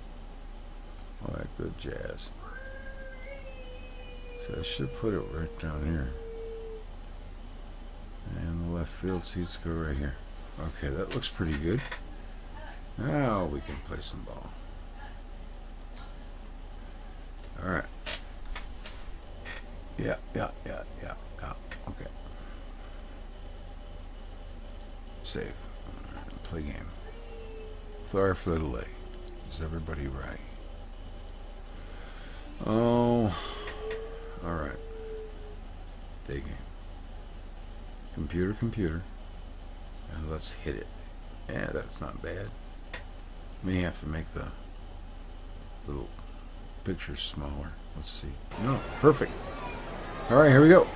all that good jazz. So I should put it right down here. And the left field seats go right here. Okay, that looks pretty good. Now we can play some ball. Alright. Yeah. Okay. Save. Alright, play game. Sorry for the delay. Is everybody right? Oh. Alright. Day game. Computer. And let's hit it. Yeah, that's not bad. May have to make the little picture smaller. Let's see. No, perfect. Alright, here we go.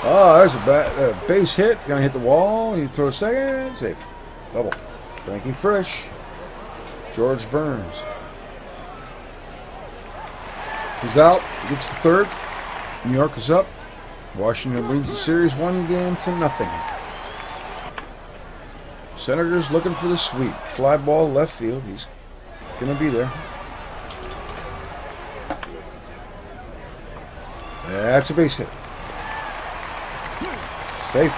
Oh, there's a base hit. Gonna hit the wall. You throw a second. Safe. Double. Frankie Frisch. George Burns. He's out. Gets the third. New York is up. Washington leads the series 1-0. Senators looking for the sweep. Fly ball left field. He's going to be there. That's a base hit. Safe.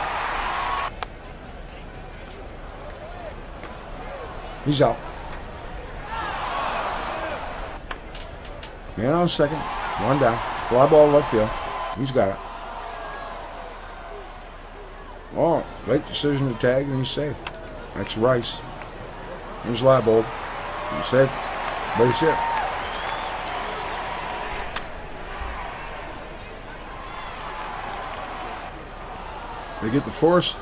He's out. Man on second. One down. Fly ball left field. He's got it. Oh, late decision to tag, and he's safe. That's Rice. Here's Leibold. He's safe. Base hit. They get the force.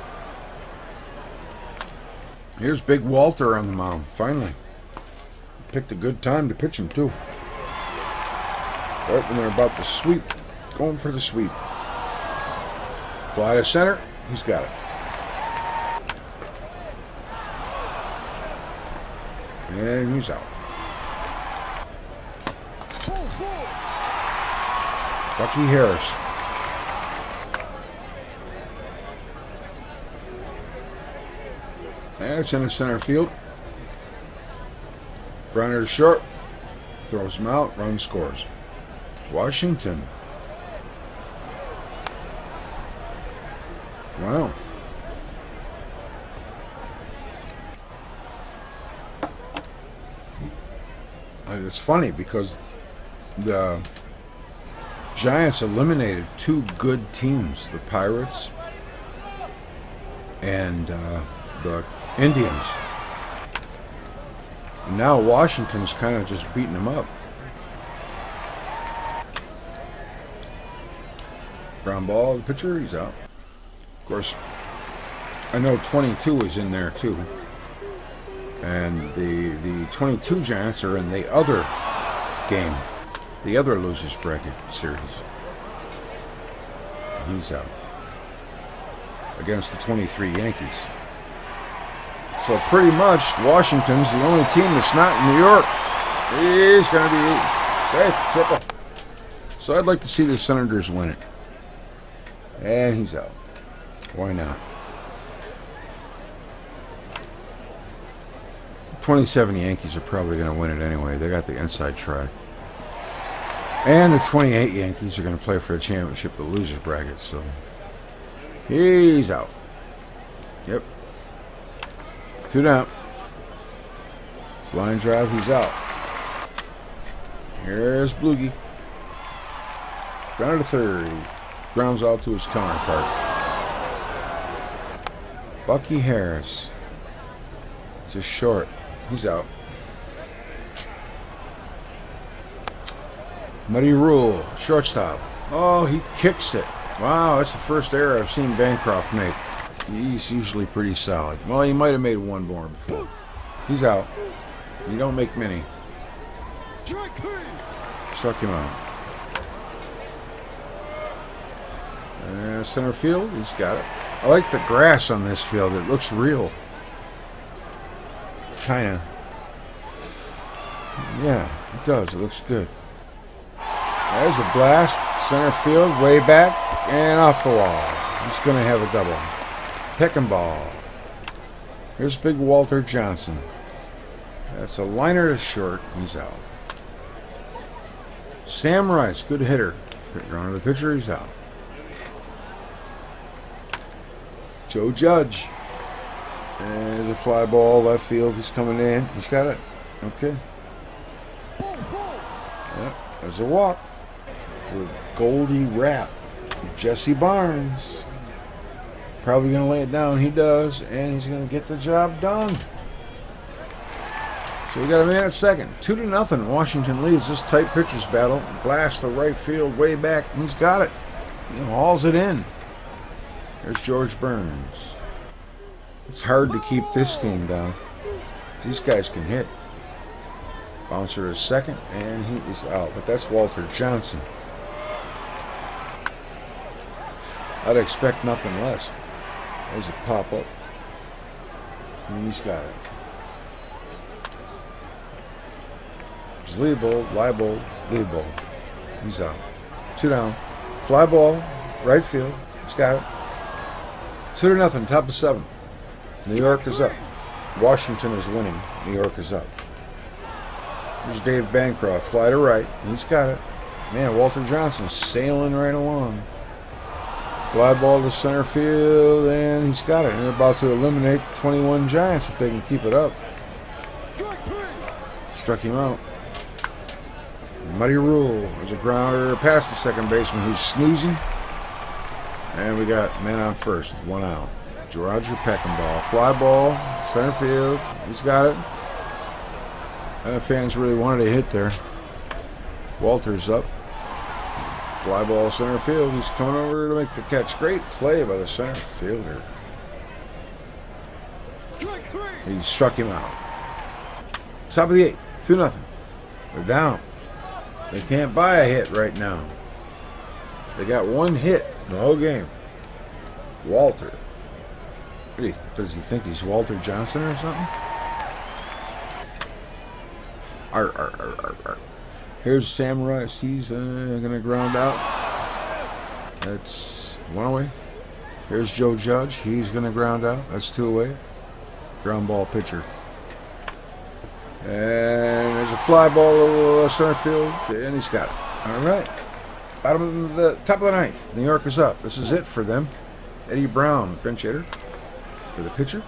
Here's Big Walter on the mound. Finally. Picked a good time to pitch him, too. Right when they're about to sweep. Going for the sweep. Fly to center. He's got it. And he's out. Bucky Harris. And it's in the center field. Brenner to short. Throws him out. Run scores. Washington. Wow. It's funny because the Giants eliminated two good teams, the Pirates and the Indians. And now Washington's kind of just beating them up. Ground ball, the pitcher, he's out. Of course, I know 22 is in there too. And the 22 Giants are in the other game, the other losers bracket series. He's out against the 23 Yankees. So pretty much Washington's the only team that's not in New York. He's going to be safe, triple. So I'd like to see the Senators win it. And he's out. Why not? 27 Yankees are probably going to win it anyway. They got the inside track. And the 28 Yankees are going to play for the championship, the losers bracket. So he's out. Yep. 2 down. Line drive, he's out. Here's Bloogie. Ground to third. Grounds out to his counterpart. Bucky Harris. Just short. He's out. Muddy Rule, shortstop. Oh, he kicks it. Wow, that's the first error I've seen Bancroft make. He's usually pretty solid. Well, he might have made one more before. He's out. You don't make many. Struck him out. Center field, he's got it. I like the grass on this field. It looks real. Kinda. Yeah, it does. It looks good. There's a blast. Center field, way back, and off the wall. He's going to have a double. Pick and ball. Here's Big Walter Johnson. That's a liner to short. He's out. Sam Rice, good hitter. Runner the pitcher, he's out. Joe Judge. And there's a fly ball, left field. He's coming in. He's got it. Okay. Yep. There's a walk for Goldie Rapp. Jesse Barnes. Probably going to lay it down. He does. And he's going to get the job done. So we got a man at second. 2-0. Washington leads this tight pitcher's battle. Blast to right field, way back. And he's got it. He hauls it in. There's George Burns. It's hard to keep this team down. These guys can hit. Bouncer is second, and he is out. But that's Walter Johnson. I'd expect nothing less. There's a pop-up. And he's got it. There's Leibold. He's out. 2 down. Fly ball, right field. He's got it. 2-0, top of 7. New York is up. Washington is winning. New York is up. There's Dave Bancroft. Fly to right. He's got it. Man, Walter Johnson sailing right along. Fly ball to center field, and he's got it. And they're about to eliminate the 21 Giants if they can keep it up. Struck him out. Muddy Rule. There's a grounder past the second baseman who's snoozing. And we got man on first, 1 out. Roger Peckinball. Fly ball, center field. He's got it. And the fans really wanted a hit there. Walter's up. Fly ball, center field. He's coming over to make the catch. Great play by the center fielder. He struck him out. Top of the 8th, 2-0. They're down. They can't buy a hit right now. They got 1 hit in the whole game. Walter. Does he think he's Walter Johnson or something? Arr, arr, arr, arr, arr. Here's Samurai. He's going to ground out. That's 1 away. Here's Joe Judge. He's going to ground out. That's 2 away. Ground ball pitcher. And there's a fly ball to center field, and he's got it. All right. Bottom of the top of the 9th. New York is up. This is it for them. Eddie Brown, pinch hitter for the pitcher.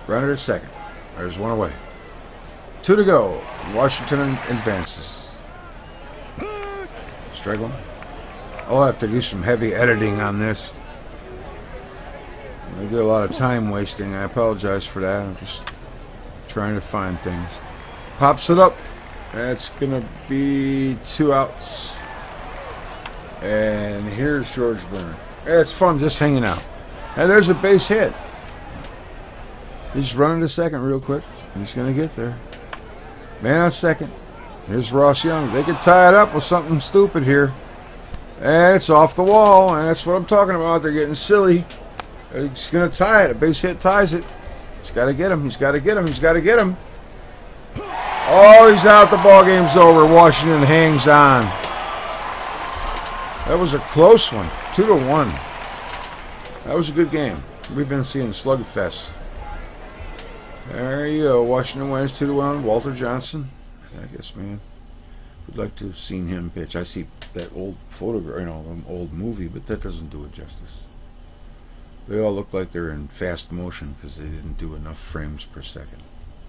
Runner at second. There's 1 away. 2 to go. Washington advances. Strike 1. I'll have to do some heavy editing on this. I did a lot of time wasting. I apologize for that. I'm just trying to find things. Pops it up. That's going to be 2 outs. And here's George Byrne. It's fun just hanging out. And there's a base hit. He's running to second real quick. He's going to get there. Man on second. Here's Ross Young. They could tie it up with something stupid here. And it's off the wall. And that's what I'm talking about. They're getting silly. He's going to tie it. A base hit ties it. He's got to get him. He's got to get him. He's got to get him. Oh, he's out. The ball game's over. Washington hangs on. That was a close one. 2-1. That was a good game. We've been seeing slugfest. There you go. Washington wins 2-1. Walter Johnson. I guess, man, would like to have seen him pitch. I see that old photograph, an old movie, but that doesn't do it justice. They all look like they're in fast motion because they didn't do enough frames per second.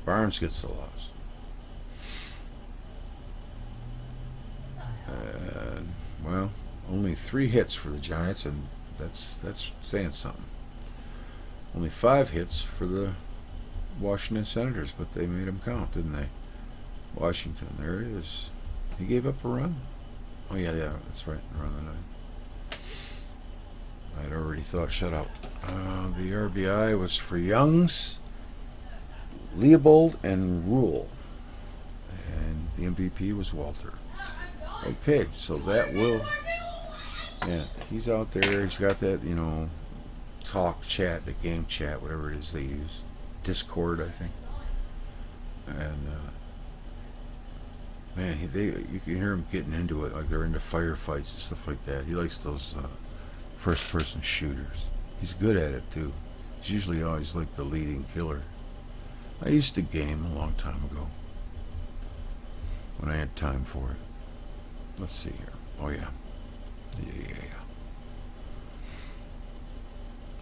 Barnes gets the loss. Well, only 3 hits for the Giants, and that's saying something. Only 5 hits for the Washington Senators, but they made them count, didn't they? Washington, there it is. He gave up a run? Oh, yeah, that's right. Run the 9. I'd already thought, shut up. The RBI was for Youngs, Leopold, and Rule. And the MVP was Walter. Okay, so that will... Yeah, he's out there. He's got that, talk chat, the game chat, whatever it is they use. Discord, I think. And, man, you can hear him getting into it, like they're into firefights and stuff like that. He likes those first-person shooters. He's good at it, too. He's usually always like the leading killer. I used to game a long time ago when I had time for it. Let's see here. Oh, yeah. Yeah.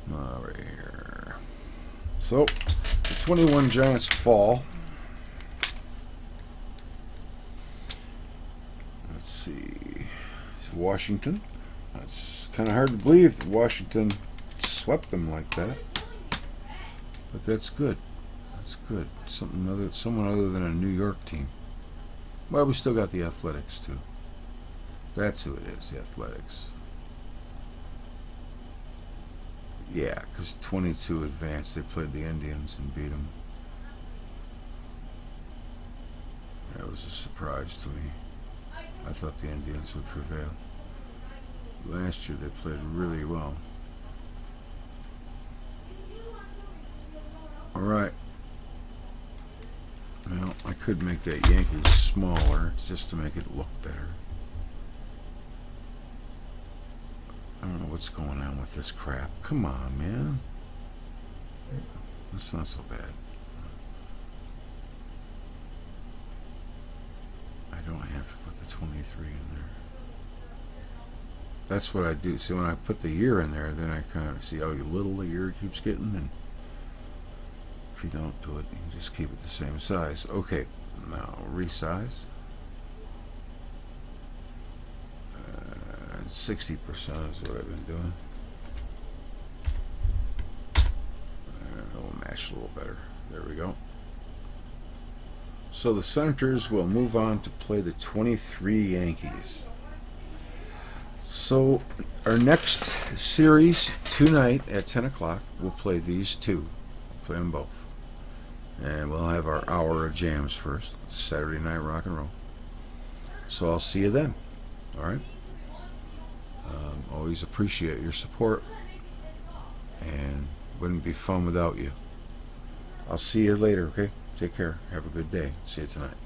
Right here. So, the 21 Giants fall. Let's see. It's Washington. That's kind of hard to believe that Washington swept them like that. But that's good. That's good. Someone other than a New York team. Well, we still got the Athletics, too. That's who it is, the Athletics. Yeah, because 22 advanced. They played the Indians and beat them. That was a surprise to me. I thought the Indians would prevail. Last year they played really well. Alright. Well, I could make that Yankees smaller just to make it look better. I don't know what's going on with this crap. Come on, man. That's not so bad. 23 in there. That's what I do. See, when I put the year in there, then I kind of see how little the year keeps getting, and if you don't do it, you can just keep it the same size. Okay, now resize. 60% is what I've been doing. It'll match a little better. There we go. So the Senators will move on to play the 23 Yankees. So our next series tonight at 10 o'clock, we'll play these two. We'll play them both. And we'll have our hour of jams first. Saturday night rock and roll. So I'll see you then. All right? Always appreciate your support. And wouldn't be fun without you. I'll see you later, okay? Take care. Have a good day. See you tonight.